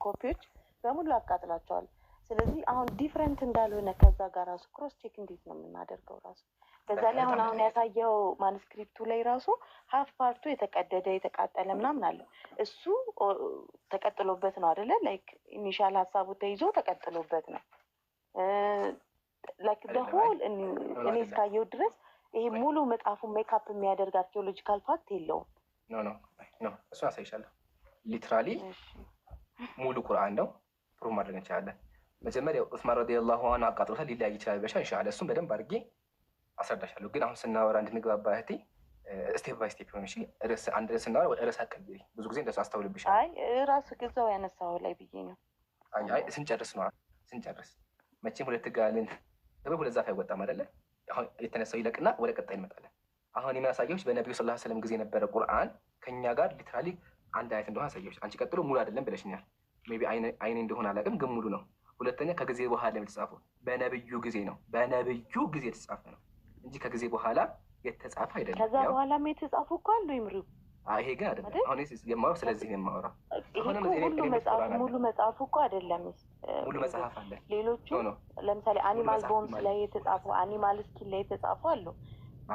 ኮፒዎች በሙሉ ያቃጥላቸዋል። ስለዚህ አሁን ዲፍረንት እንዳልሆነ ከዛ ጋር ራሱ ክሮስ ቼክ እንዴት ነው የምናደርገው ራሱ? በዛ ላይ አሁን ያሳየው ማኑስክሪፕቱ ላይ ራሱ ሀፍ ፓርቱ የተቀደደ የተቃጠለ ምናምን አለው። እሱ ተቀጥሎበት ነው አይደለ? ላይክ ኢኒሻል ሀሳቡ ተይዞ ተቀጥሎበት ነው። ላይክ ደሆል እኔ እስካየው ድረስ ይሄ ሙሉ መጽሐፉን ሜካፕ የሚያደርግ አርኪኦሎጂካል ፋክት የለውም። ኖ እሱ አሳይሻለሁ። ሊትራሊ ሙሉ ቁርአን ነው። ፕሩቭ ማድረግ እንችላለን። መጀመሪያ ዑስማን ረዲየላሁ ዐንሁ አቃጥሎታል። ሊለያይ ይችላል ብለሻል። ኢንሻአላህ እሱም በደንብ አድርጌ አስረዳሻለሁ። ግን አሁን ስናወራ እንድንግባባ እህቴ ስቴፕ ባይ ስቴፕ ሆነ። እሺ አንድ ርዕስ ስናወራ ወደ ርዕስ አቀብሪ። ብዙ ጊዜ እንደሱ አስተውልብሻል። አይ ራሱ ግዛው ያነሳው ላይ ብዬ ነው። አይ ስንጨርስ ነው ስንጨርስ መቼም ሁለት ጋልን ሁለት ዛፍ አይወጣም አይደለ? አሁን የተነሳው ይለቅና ወደ ቀጣይ እንመጣለን። አሁን የሚያሳየዎች በነቢዩ ሰለላሁ ዐለይሂ ወሰለም ጊዜ የነበረ ቁርአን ከኛ ጋር ሊትራሊ አንድ አይነት እንደሆነ አሳየዎች። አንቺ ቀጥሎ ሙሉ አይደለም ብለሽኛል። ሜይ ቢ አይኔ እንደሆነ አላውቅም፣ ግን ሙሉ ነው። ሁለተኛ ከጊዜ በኋላ የተጻፈው በነብዩ ጊዜ ነው። በነብዩ ጊዜ የተጻፈ ነው እንጂ ከጊዜ በኋላ የተጻፈ አይደለም። ከዛ በኋላም የተጻፉ እኮ አሉ ይምሩ። ይሄ ግን አይደለም። አሁን የማወራው ስለዚህ ነው የማወራው። ሙሉ መጽሐፉ እኮ አይደለም። ሙሉ መጽሐፍ አለ። ሌሎቹ ለምሳሌ አኒማል ቦንስ ላይ የተጻፉ አኒማል ስኪን ላይ የተጻፉ አሉ።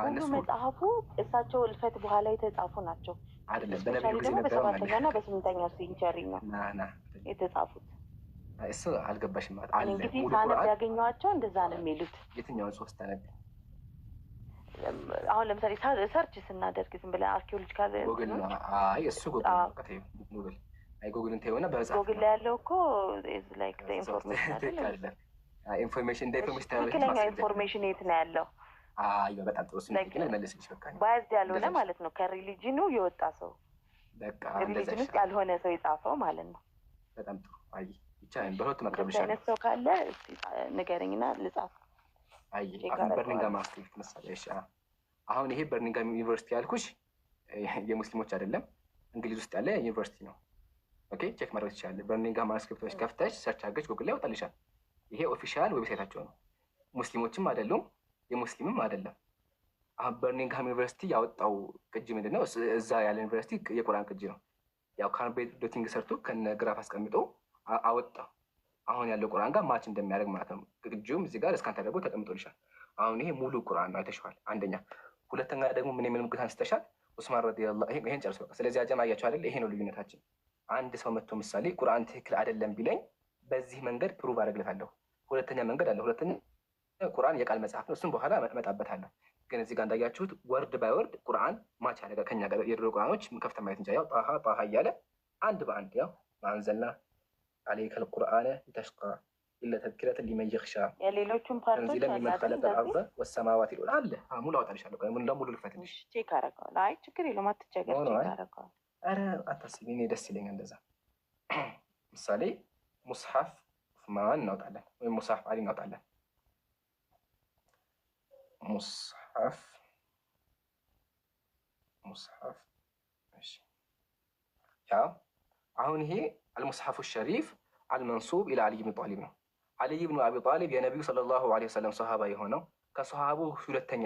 ሙሉ መጽሐፉ እሳቸው እልፈት በኋላ የተጻፉ ናቸው። አይደለም በነብዩ ጊዜ ነበር። በ7ኛው እና በ8ኛው ሴንቸሪ ነው የተጻፉት። እሱ አልገባሽም ማለት አለ። እንግዲህ ሳነብ ያገኘኋቸው እንደዛ ነው የሚሉት። የትኛውን ሶስት ታነብ? አሁን ለምሳሌ ሰርች ስናደርግ ዝም ብለን አርኪኦሎጂካል ጎግል ነው። አይ እሱ ጎግል ነው። ጎግል አይ ጎግልን ተይውና በመጽሐፍ ጎግል ላይ ያለው እኮ ኢዝ ላይክ ዘ ኢንፎርሜሽን አይደል? ኢንፎርሜሽን እንደ ኢንፎርሜሽን ትክክለኛ ኢንፎርሜሽን የት ነው ያለው? አይ በጣም ጥሩ ስንል መልስልሽ። በቃ ባያዝ ያልሆነ ማለት ነው። ከሪሊጂኑ የወጣ ሰው በቃ ሪሊጂን ውስጥ ያልሆነ ሰው የጻፈው ማለት ነው። በጣም ጥሩ። አይ ይቻላል። በሁለት መቅረብሻል አይነት ሰው ካለ እስቲ ንገረኝና ልጻፍ። አይ በርሚንግሃም ማስትሪክት መሰለሽ። አሁን ይሄ በርሚንግሃም ዩኒቨርሲቲ ያልኩሽ የሙስሊሞች አይደለም፣ እንግሊዝ ውስጥ ያለ ዩኒቨርሲቲ ነው። ኦኬ ቼክ ማድረግ ትችላለሽ። በርሚንግሃም ማኑስክሪፕቶች ከፍተሽ ሰርች አድርገሽ ጎግል ላይ ያወጣልሻል። ይሄ ኦፊሻል ዌብሳይታቸው ነው። ሙስሊሞችም አይደሉም የሙስሊምም አይደለም። አሁን በርሚንግሃም ዩኒቨርሲቲ ያወጣው ቅጂ ምንድነው? እዛ ያለ ዩኒቨርሲቲ የቁርአን ቅጂ ነው። ያው ካርቤት ዶቲንግ ሰርቶ ከነ ግራፍ አስቀምጦ አወጣው። አሁን ያለው ቁርአን ጋር ማች እንደሚያደርግ ማለት ነው። ቅጂውም እዚህ ጋር እስካን ተደርጎ ተቀምጦልሻል። አሁን ይሄ ሙሉ ቁርአን ነው፣ አይተሽዋል። አንደኛ። ሁለተኛ ደግሞ ምን የሚል ሙግት አንስተሻል? ዑስማን ረዲየላሁ ይሄን ጨርሶ በቃ። ስለዚህ አጀማ አያችሁ አይደል? ይሄ ነው ልዩነታችን። አንድ ሰው መጥቶ ምሳሌ ቁርአን ትክክል አይደለም ቢለኝ በዚህ መንገድ ፕሩቭ አደርግለታለሁ። ሁለተኛ መንገድ አለ። ሁለተኛ ቁርአን የቃል መጽሐፍ ነው፣ እሱም በኋላ እመጣበታለሁ። ግን እዚህ ጋር እንዳያችሁት ወርድ ባይ ወርድ ቁርአን ማች ያደረገ ከኛ ጋር የድሮ ቁርአኖች ከፍተን ማየት እንጃ። ያው ጣሃ እያለ አንድ በአንድ ያው ማንዘልና عليك القرآن لتشقى إلا تذكرة لمن يخشى የሌሎቹን ፓርቶች تنزيلا ممن خلق الأرض والسماوات الأولى አለ። ሙሉ አውጣልሻለሁ። ምን ለሙሉ ልክፈትልሽ? ቼክ አደርገዋለሁ። አይ ችግር የለውም አትቸገር። ቼክ አደርገዋለሁ። ኧረ አታስቢ፣ እኔ ደስ ይለኛል እንደዛ። ምሳሌ ሙስሐፍ ዑስማን እናውጣለን ወይም ሙስሐፍ አሊ እናውጣለን። ሙስሐፍ እሺ። ያው አሁን ይሄ አልሙስሐፉ ሸሪፍ አልመንሱብ ኢላ አልይ ብን ጣሊብ ነው። አልይ ብን አቢ ጣሊብ የነቢዩ ሰለላሁ ዐለይሂ ወሰለም ሰሃባ የሆነው ከሰሃቡ ሁለተኛ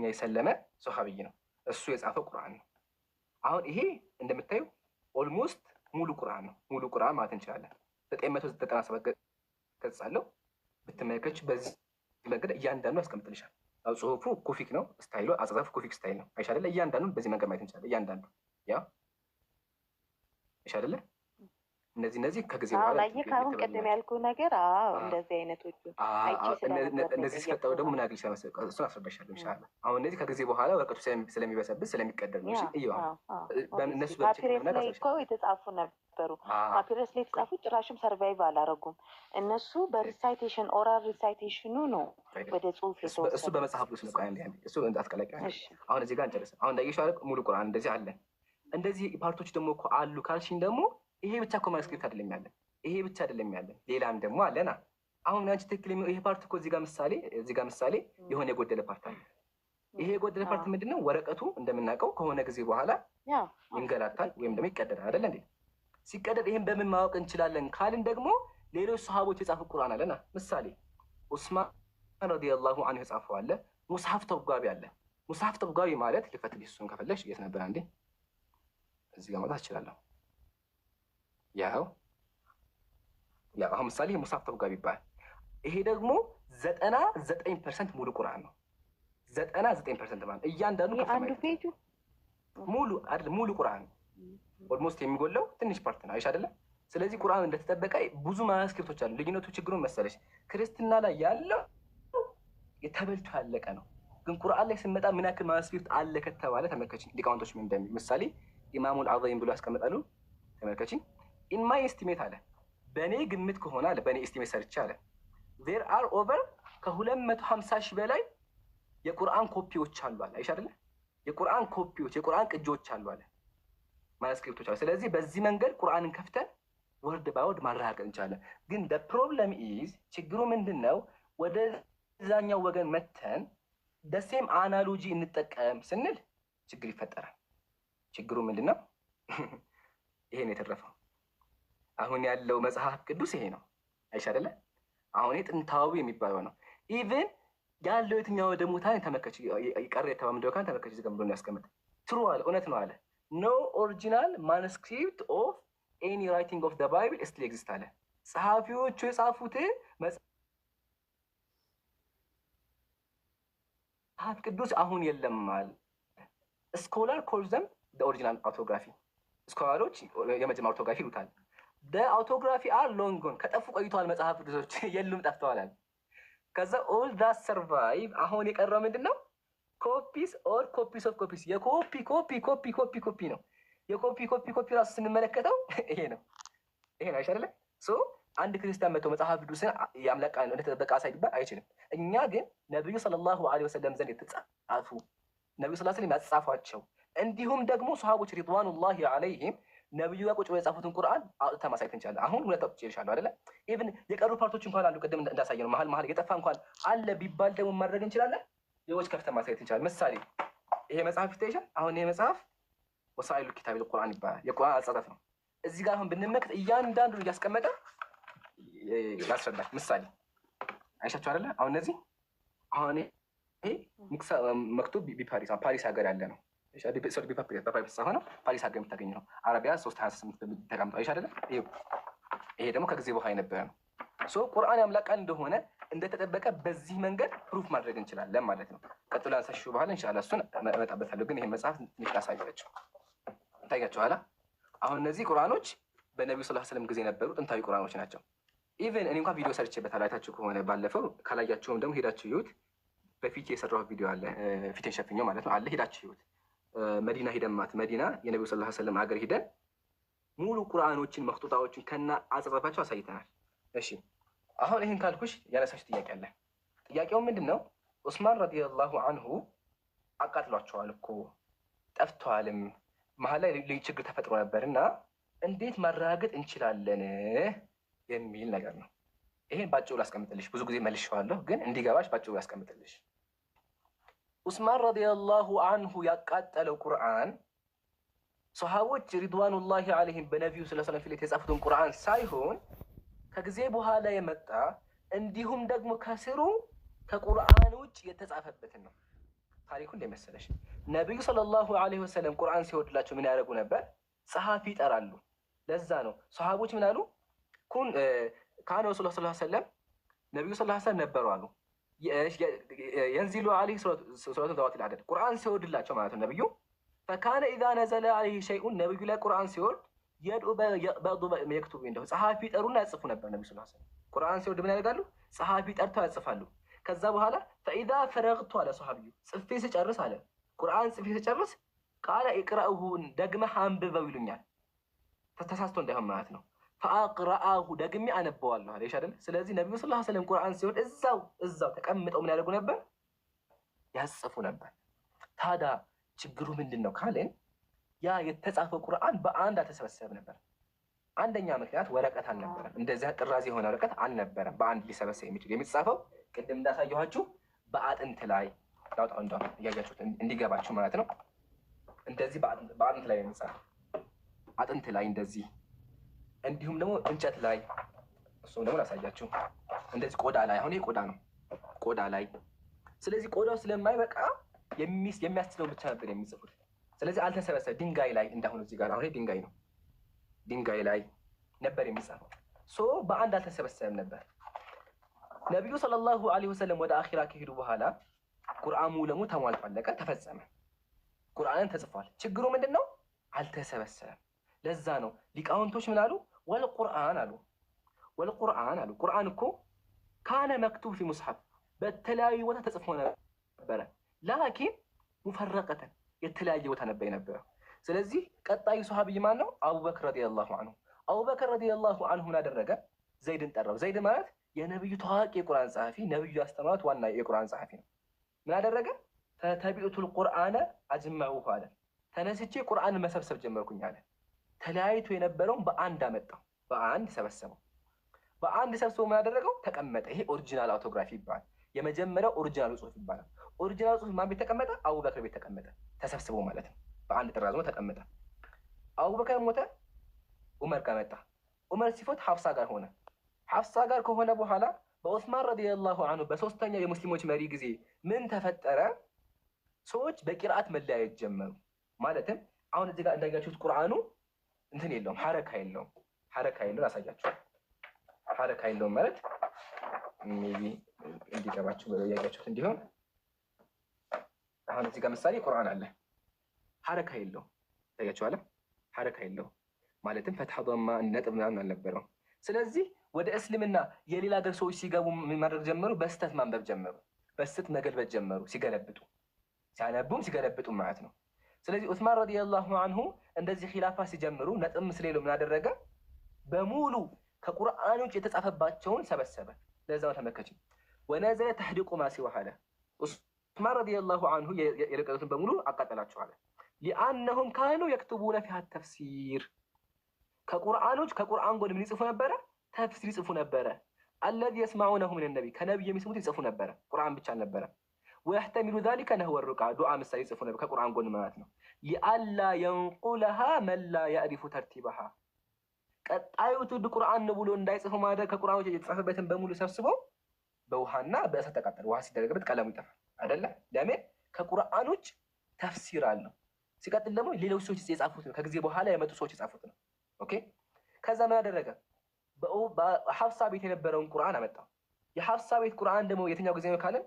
የሰለመ ሰሃቢይ ነው። እሱ የጻፈው ቁርአን ነው። አሁን ይሄ እንደምታዩ ኦልሞስት ሙሉ ቁርአን ነው። ሙሉ ቁርአን ማለት እንችላለን። 997 ገጽ አለው። ብትመለከች በዚህ መንገድ እያንዳንዱ ያስቀምጥልሻል። ያው ጽሁፉ ኩፊክ ነው፣ ስታይሉ አጻጻፉ ኩፊክ ስታይል ነው። አይሻ አይደለ? እያንዳንዱን በዚህ መንገድ ማየት እንችላለን። እያንዳንዱ ያው አይደለ? እነዚህ ከጊዜ በኋላ አላየ ካሁን ቀደም ያልኩ ነገር እንደዚህ አይነቶቹ እነዚህ ሲፈጠሩ ደግሞ ምን አግልሽ ያመሰል እሱን አስረዳሻለሁ ኢንሻአላህ። አሁን እነዚህ ከጊዜ በኋላ ወረቀቱ ስለሚበሰብስ ስለሚቀደድ ነው። እሺ እዩ በእነሱ ፓፒረስ ላይ እኮ የተጻፉ ነበሩ። ፓፒረስ ላይ የተጻፉ ጭራሽም ሰርቫይቭ አላረጉም። እነሱ በሪሳይቴሽን ኦራል ሪሳይቴሽኑ ነው ወደ ጽሁፍ የተወሰደ። እሱ በመጽሐፍ ውስጥ ነው። ቆይ እሱ እንዳትቀላቀይ። አሁን እዚህ ጋር እንጨርስ። አሁን እንዳየሽው አይደል ሙሉ ቁርአን እንደዚህ አለ። እንደዚህ ፓርቶች ደግሞ እኮ አሉ ካልሽኝ ደግሞ ይሄ ብቻ እኮ ማኑስክሪፕት አይደለም ያለን፣ ይሄ ብቻ አይደለም ያለን፣ ሌላም ደግሞ አለና። አሁን አንቺ ትክክል ይሄ ፓርት እኮ እዚህ ጋር ምሳሌ የሆነ የጎደለ ፓርት አለ። ይሄ የጎደለ ፓርት ምንድነው? ወረቀቱ እንደምናውቀው ከሆነ ጊዜ በኋላ ይንገላታል ወይም ደግሞ ይቀደዳል አይደል እንዴ? ሲቀደድ ይሄን በምን ማወቅ እንችላለን ካልን ደግሞ ሌሎች ሰሃቦች የጻፉ ቁርአን አለና። ምሳሌ ዑስማን ረዲየላሁ ዐንሁ የጻፈው አለ። ሙስሐፍ ተብጓቢ አለ። ሙስሐፍ ተብጓቢ ማለት ልፈትልሽ እሱን ከፈለግሽ የት ነበር አንዴ እዚህ ጋር መጣ እችላለሁ። ያው አሁን ምሳሌ ሙሳፍ ተውጋቢ ይባላል። ይሄ ደግሞ 99% ሙሉ ቁርአን ነው። 99% ማለት እያንዳንዱ አንዱ ፔጁ ሙሉ አይደል? ሙሉ ቁርአን ኦልሞስት የሚጎለው ትንሽ ፓርት ነው። አይሽ አይደለም? ስለዚህ ቁርአን እንደተጠበቀ ብዙ ማስክሪፕቶች አሉ። ልዩነቱ ችግሩን መሰለሽ ክርስትና ላይ ያለው የተበልቶ ያለቀ ነው። ግን ቁርአን ላይ ስንመጣ ምን ያክል ማስክሪፕት አለ ከተባለ ተመልከችኝ። ሊቃውንቶች ምን እንደሚሉ ምሳሌ ኢማሙል አዘይም ብሎ ያስቀምጣሉ። ተመልከችኝ። ኢን ማይ ኤስቲሜት አለ፣ በእኔ ግምት ከሆነ አለ፣ በእኔ ኤስቲሜት ሰርቼ አለ ዜር አር ኦቨር ከ250 ሺህ በላይ የቁርአን ኮፒዎች አሉ አለ። አይሽ አይደለ? የቁርአን ኮፒዎች የቁርአን ቅጂዎች አሉ አለ፣ ማኑስክሪፕቶች አሉ። ስለዚህ በዚህ መንገድ ቁርአንን ከፍተን ወርድ ባወርድ ማረጋገጥ እንችላለን። ግን ደ ፕሮብለም ኢዝ ችግሩ ምንድን ነው? ወደዛኛው ወገን መተን ደሴም አናሎጂ እንጠቀም ስንል ችግር ይፈጠራል። ችግሩ ምንድን ነው? ይሄ ነው የተረፈው። አሁን ያለው መጽሐፍ ቅዱስ ይሄ ነው። አይሽ አይደለ? አሁን ጥንታዊ የሚባለው ነው። ኢቭን ያለው የትኛው ደግሞ ታን ተመከች ይቀር የተባለው ካን ተመከች ዝም ብሎ ያስቀምጥ ትሩ አለ፣ እውነት ነው አለ። ኖ ኦሪጂናል ማኑስክሪፕት ኦፍ ኤኒ ራይቲንግ ኦፍ ዘ ባይብል ስቲል ኤግዚስት አለ። ጸሐፊዎቹ የጻፉት መጽሐፍ ቅዱስ አሁን የለም አለ። ስኮላር ኮል ዘም ዘ ኦሪጂናል አውቶግራፊ። ስኮላሮች የመጀመሪያ አውቶግራፊ ይሉታል። ደ አውቶግራፊ አር ሎንግ ጎን፣ ከጠፉ ቆይተዋል። መጽሐፍ ቅዱሶች የሉም፣ ጠፍተዋል አለ። ከዛ ኦል ዳት ሰርቫይቭ፣ አሁን የቀረው ምንድን ነው? ኮፒስ ኦር ኮፒስ ኦፍ ኮፒስ። የኮፒ ኮፒ ኮፒ ኮፒ ኮፒ ነው። የኮፒ ኮፒ ኮፒ ራሱ ስንመለከተው ይሄ ነው። ይሄ ነው አይደለ? ሶ አንድ ክርስቲያን መጥቶ መጽሐፍ ቅዱስን ያምለቃ ነው እንደተጠበቀ አሳይ ሊባል አይችልም። እኛ ግን ነብዩ ሰለላሁ ዐለይሂ ወሰለም ዘንድ የተጻፉ ነብዩ ሰለላሁ ዐለይሂ ወሰለም ያጻፏቸው እንዲሁም ደግሞ ሱሐቦች ሪድዋኑላሂ ዐለይሂም ነብዩ ጋር ቁጭ ብለው የጻፉትን ቁርአን አውጥተን ማሳየት እንችላለን። አሁን ሁለት አውጥቼ ይልሻለሁ አይደለ? ኢቭን የቀሩ ፓርቶች እንኳን አሉ፣ ቅድም እንዳሳየ ነው። መሀል የጠፋ እንኳን አለ ቢባል ደግሞ ማድረግ እንችላለን። ሌሎች ከፍተን ማሳየት እንችላለን። ምሳሌ ይሄ መጽሐፍ ይታይሻል። አሁን ይሄ መጽሐፍ ወሳኢሉ ኪታቢል ቁርአን ይባላል። የቁርአን አጻጻፍ ነው። እዚህ ጋር አሁን ብንመለከት እያንዳንዱን እያስቀመጠ ያስረዳል። ምሳሌ አይሻችሁ አይደለ? አሁን እነዚህ አሁን ይሄ መክቱብ ቢፓሪስ ፓሪስ ሀገር ያለ ነው። ፓሪስ ሀገር የምታገኝ ነው። አረቢያ 328 ተቀምጠ አይሻ አይደለ? ይሄ ደግሞ ከጊዜ በኋላ የነበረ ነው። ሶ ቁርአን ያምላቃል እንደሆነ እንደተጠበቀ በዚህ መንገድ ፕሩፍ ማድረግ እንችላለን ማለት ነው። ቀጥሎ ያንሳሹ በኋላ ኢንሻአላህ እሱን እመጣበታለሁ። ግን ይሄ መጽሐፍ ትንሽ ላሳያችሁ። ታያችኋላ። አሁን እነዚህ ቁርአኖች በነብዩ ሰለላሁ ዐለይሂ ወሰለም ጊዜ የነበሩ ጥንታዊ ቁርአኖች ናቸው። ኢቭን እኔ እንኳን ቪዲዮ ሰርቼበታለሁ። አይታችሁ ከሆነ ባለፈው፣ ካላያችሁም ደግሞ ሄዳችሁ ይዩት። በፊት የሰራሁት ቪዲዮ አለ፣ ፊቴን ሸፍኘው ማለት ነው አለ። ሄዳችሁ ይዩት። መዲና ሂደን መዲና የነብዩ ሰለላሁ ዐለይሂ ወሰለም ሀገር ሂደን ሙሉ ቁርአኖችን መክቱጣዎችን ከና አጽፋፋቸው አሳይተናል። እሺ አሁን ይሄን ካልኩሽ ያነሳሽ ጥያቄ አለ። ጥያቄው ምንድን ነው? ዑስማን ረዲየላሁ አንሁ አቃጥሏቸዋል እኮ ጠፍተዋልም፣ መሀል ላይ ልዩ ችግር ተፈጥሮ ነበር እና እንዴት ማረጋገጥ እንችላለን የሚል ነገር ነው። ይሄን ባጭሩ ላስቀምጥልሽ። ብዙ ጊዜ መልሼዋለሁ፣ ግን እንዲገባሽ ባጭሩ ላስቀምጥልሽ። ዑስማን ረዲየላሁ አንሁ ያቃጠለው ቁርአን ሰሃቦች ሪድዋኑላሂ ዐለይሂም በነቢዩ ሰለላሁ ዐለይሂ ወሰለም ፊት የጻፉትን ቁርአን ሳይሆን ከጊዜ በኋላ የመጣ እንዲሁም ደግሞ ከስሩ ከቁርአን ውጭ የተጻፈበትን ነው። ታሪኩ እንደመሰለሽ ነቢዩ ሰለላሁ ዐለይሂ ወሰለም ቁርአን ሲወድላቸው ምን ያደርጉ ነበር? ጸሐፊ ይጠራሉ። ለዛ ነው ሰሃቦች ምን አሉ? ካነ ረሱሉላህ ሰለላሁ ዐለይሂ ወሰለም ነቢዩ ሰለላሁ ዐለይሂ ወሰለም ነበሩ አሉ የንዚሉ ዐለይሂ ሱረቱ ዘዋቲል ዐደድ ቁርአን ሲወርድላቸው ማለት ነው ነቢዩ ፈካነ ኢዛ ነዘለ ዐለይሂ ሸይኡን ነቢዩ ላይ ቁርአን ሲወርድ የድኡ በዕዱ የክቱቡ እንደው ጸሐፊ ጠሩና ያጽፉ ነበር። ነቢዩ ሰለላሁ ዐለይሂ ወሰለም ቁርአን ሲወርድ ምን ያደርጋሉ? ጸሐፊ ጠርተው ያጽፋሉ። ከዛ በኋላ ፈኢዛ ፈረግቱ አለ ሰሐቢዩ ጽፌ ስጨርስ አለ ቁርአን ጽፌ ስጨርስ ቃለ ኢቅረኡሁን ደግመህ አንብበው ይሉኛል። ተሳስቶ እንዳይሆን ማለት ነው። ፈአቅረአሁ ደግሜ አነበዋለሁ አለ አይደል? ስለዚህ ነቢዩ ሰለላሁ ዐለይሂ ወሰለም ቁርአን ሲወርድ እዛው ተቀምጠው ምን ያደርጉ ነበር? ያጽፉ ነበር። ታዲያ ችግሩ ምንድን ነው ካለን ያ የተጻፈው ቁርአን በአንድ አልተሰበሰበ ነበር። አንደኛ ምክንያት ወረቀት አልነበረም። እንደዚያ ጥራዝ የሆነ ወረቀት አልነበረም በአንድ ሊሰበሰብ የሚችል። የሚጻፈው ቅድም እንዳሳየኋችሁ በአጥንት ላይ ያውጣው እንደው እያያችሁት እንዲገባችሁ ማለት ነው። እንደዚህ በአጥንት ላይ የሚጻፈው አጥንት ላይ እንደዚህ፣ እንዲሁም ደግሞ እንጨት ላይ፣ እሱም ደግሞ ላሳያችሁ እንደዚህ ቆዳ ላይ። አሁን ይሄ ቆዳ ነው፣ ቆዳ ላይ። ስለዚህ ቆዳው ስለማይበቃ የሚያስችለውን ብቻ ነበር የሚጽፉት። ስለዚህ አልተሰበሰበ። ድንጋይ ላይ እንዳሁን እዚህ ጋር አሁን ድንጋይ ነው። ድንጋይ ላይ ነበር የሚጻፈው። ሶ በአንድ አልተሰበሰበም ነበር። ነቢዩ ሰለላሁ ዐለይሂ ወሰለም ወደ አኺራ ከሄዱ በኋላ ቁርአን ሙሉ ለሙሉ ተሟልቶ አለቀ፣ ተፈጸመ። ቁርአንን ተጽፏል። ችግሩ ምንድን ነው? አልተሰበሰበም። ለዛ ነው ሊቃውንቶች ምን አሉ? ወልቁርአን አሉ። ወልቁርአን አሉ። ቁርአን እኮ ካነ መክቱብ ፊ ሙስሐፍ በተለያዩ ቦታ ተጽፎ ነበረ። ላኪን ሙፈረቀተን የተለያየ ቦታ ነበር የነበረው። ስለዚህ ቀጣዩ ሰሃቢይ ማን ነው? አቡበክር ረዲየላሁ ዐንሁ። አቡበክር ረዲየላሁ ዐንሁ ምን አደረገ? ዘይድን ጠራው። ዘይድ ማለት የነብዩ ታዋቂ የቁርአን ጸሐፊ፣ ነብዩ ያስተማሩት ዋና የቁርአን ጸሐፊ ነው። ምን አደረገ? ፈተቢዕቱል ቁርአነ አጅመዑሁ አለ። ተነስቼ ቁርአንን መሰብሰብ ጀመርኩኝ አለ። ተለያይቶ የነበረውን በአንድ አመጣው፣ በአንድ ሰበሰበው። በአንድ ሰብስቦ ምን አደረገው? ተቀመጠ። ይሄ ኦሪጂናል አውቶግራፊ ይባላል። የመጀመሪያው ኦሪጂናል ጽሑፍ ይባላል። ኦሪጂናል ጽሑፍ ማን ቤት ተቀመጠ? አቡበክር ቤት ተቀመጠ። ተሰብስቦ ማለት ነው። በአንድ ጥራዝ ተቀመጠ። አቡበክር ሞተ፣ ዑመር ጋር መጣ። ዑመር ሲፎት ሐፍሳ ጋር ሆነ። ሐፍሳ ጋር ከሆነ በኋላ በዑስማን ረዲየላሁ ዐንሁ በሶስተኛው የሙስሊሞች መሪ ጊዜ ምን ተፈጠረ? ሰዎች በቂርአት መለያየት ጀመሩ። ማለትም አሁን እዚህ ጋር እንዳያችሁት ቁርአኑ እንትን የለውም፣ ሐረካ የለውም። ሐረካ የለውም አሳያችሁ። ሐረካ የለውም ማለት ሜቢ እንዲገባችሁ ያያችሁት እንዲሆን። አሁን እዚህ ጋር ምሳሌ ቁርአን አለ፣ ሐረካ የለውም። ታያችኋል፣ ሐረካ የለውም ማለትም ፈትሐ ዶማ ነጥብ ምናምን አልነበረው። ስለዚህ ወደ እስልምና የሌላ ሀገር ሰዎች ሲገቡ ማድረግ ጀመሩ፣ በስተት ማንበብ ጀመሩ፣ በስተት መገልበጥ ጀመሩ። ሲገለብጡ ሲያነቡም ሲገለብጡ ማለት ነው። ስለዚህ ዑስማን ረዲየላሁ ዐንሁ እንደዚህ ኺላፋ ሲጀምሩ ነጥብ ስለሌለው ምን አደረገ? በሙሉ ከቁርአን ውጭ የተጻፈባቸውን ሰበሰበ። ለዛው ተመከች ወነዘለ ተህዲቁ ማ ሲወሃ አለ። ዑስማን ረዲየላሁ ዐንሁ የለቀቁትን በሙሉ አቃጠላቸው አለ። ሊአነሁም ካኑ የክቱቡነ ፊሃ ተፍሲር ከቁርአኖች ከቁርአን ጎን ምን ይጽፉ ነበረ? ተፍሲር ይጽፉ ነበረ። አለዚ የስማዑነሁ ምን ነቢ ከነብይ የሚስሙት ይጽፉ ነበረ። ቁርአን ብቻ አልነበረ። ወይህተሚሉ ዛሊከ ነህወ ሩቃ ዱዓ ምሳሌ ይጽፉ ነበር ከቁርአን ጎን ማለት ነው። ሊአላ የንቁለሃ መላ ያዕሪፉ ተርቲበሃ ቀጣዩ ትውልድ ቁርአን ነው ብሎ እንዳይጽፉ ማድረግ ከቁርአኖች የተጻፈበትን በሙሉ ሰብስበው በውሃና በእሳት ተቃጠለ። ውሃ ሲደረግበት ቀለሙ ይጠፋል አይደለ? ለምን? ከቁርአኖች ተፍሲር አለው። ሲቀጥል ደግሞ ሌሎች ሰዎች የጻፉት ነው፣ ከጊዜ በኋላ የመጡ ሰዎች የጻፉት ነው። ኦኬ። ከዛ ምን አደረገ? በሐፍሳ ቤት የነበረውን ቁርአን አመጣው። የሐፍሳ ቤት ቁርአን ደግሞ የትኛው ጊዜ ነው ካለን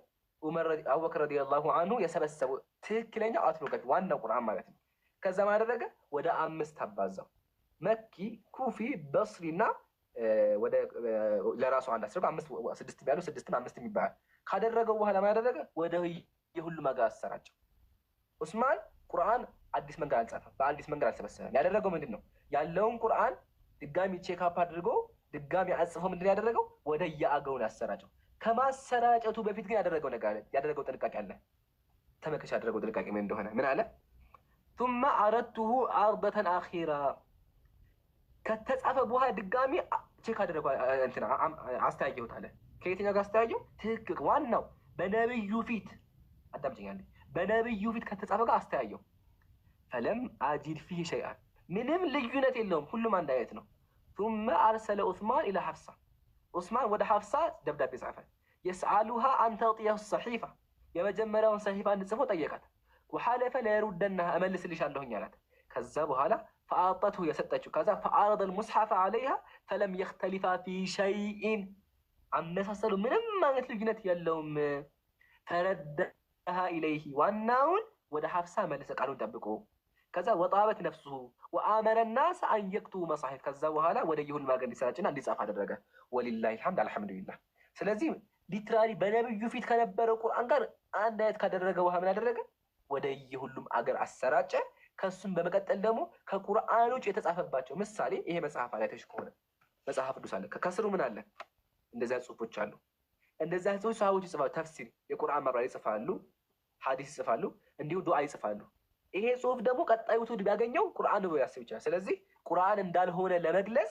አቡበክር ረዲየላሁ ዐንሁ የሰበሰበው ትክክለኛው አውቶግራፊ ዋናው ቁርአን ማለት ነው። ከዛ ምን አደረገ? ወደ 5 አባዛው። መኪ፣ ኩፊ፣ በስሪና ወደ ለራሱ አንድ አስረው 5 6 ቢያሉ 6 5 የሚባል ካደረገው በኋላ ምን አደረገ? ወደ የሁሉም ሀገር አሰራጨው። ዑስማን ቁርአን አዲስ መንገድ አልጻፈም፣ በአዲስ መንገድ አልሰበሰበም። ያደረገው ምንድን ነው? ያለውን ቁርአን ድጋሚ ቼክአፕ አድርጎ ድጋሚ አጽፎ ምንድን ያደረገው? ወደ የአገውን አሰራጨው። ከማሰራጨቱ በፊት ግን ያደረገው ጥንቃቄ አለ። ተመልከች ያደረገው ጥንቃቄ ምን እንደሆነ። ምን አለ? ثم عرضته عرضة أخيرة ከተጻፈ በኋላ ድጋሚ ቼክ አደረገው። እንትና አስተያየሁት አለ። ከየትኛው ጋር አስተያየው? ትክክል ዋናው በነብዩ ፊት አዳምጪኝ፣ በነብዩ ፊት ከተጻፈ ጋር አስተያየው። ፈለም አጂድ ፊህ ሸይአን ምንም ልዩነት የለውም፣ ሁሉም አንድ አይነት ነው። ثم أرسل عثمان إلى حفصة ዑስማን ወደ ሐፍሳ ደብዳቤ ጻፈ። የስአሉሃ አን ተዕጢየሁ ሰሒፋ የመጀመሪያውን ሰሒፋ እንድጽፎ ጠየቃት። ወሐለፈ ለየሩደናሃ እመልስልሻለሁኝ አላት። ከዛ በኋላ ፈአዕጠትሁ የሰጠችው። ከዛ ፈዐረደ ልሙስሐፈ ዐለይሃ ፈለም የኽተሊፋ ፊ ሸይኢን አመሳሰሉ ምንም አይነት ልዩነት የለውም። ፈረደሃ ኢለይሂ ዋናውን ወደ ሐፍሳ መለሰ ቃሉን ጠብቆ። ከዛ ወጣበት ነፍሱሁ ወአመረ ናስ አን የክቱቡ መሳሒፍ ከዛ በኋላ ወደ የሁሉም ሀገር እንዲሰራጭና እንዲጻፍ አደረገ። ወሊላሂ ልሐምድ አልሐምዱሊላህ። ስለዚህ ሊትራሊ በነብዩ ፊት ከነበረው ቁርአን ጋር አንድ አይነት ካደረገ በኋላ ምን አደረገ? ወደ የሁሉም አገር አሰራጨ። ከሱም በመቀጠል ደግሞ ከቁርአን ውጭ የተጻፈባቸው ምሳሌ ይሄ መጽሐፍ አላተሽ ከሆነ መጽሐፍ ቅዱስ አለ፣ ከስሩ ምን አለ? እንደዚያ ጽሁፎች አሉ። እንደዚያ ጽሁፎች ሰሃቦች ይጽፋሉ፣ ተፍሲር የቁርአን ማብራሪያ ይጽፋሉ፣ ሐዲስ ይጽፋሉ፣ እንዲሁ ዱዓ ይጽፋሉ። ይሄ ጽሁፍ ደግሞ ቀጣዩ ትውልድ ቢያገኘው ቁርአን ነው ያስብ ይችላል። ስለዚህ ቁርአን እንዳልሆነ ለመግለጽ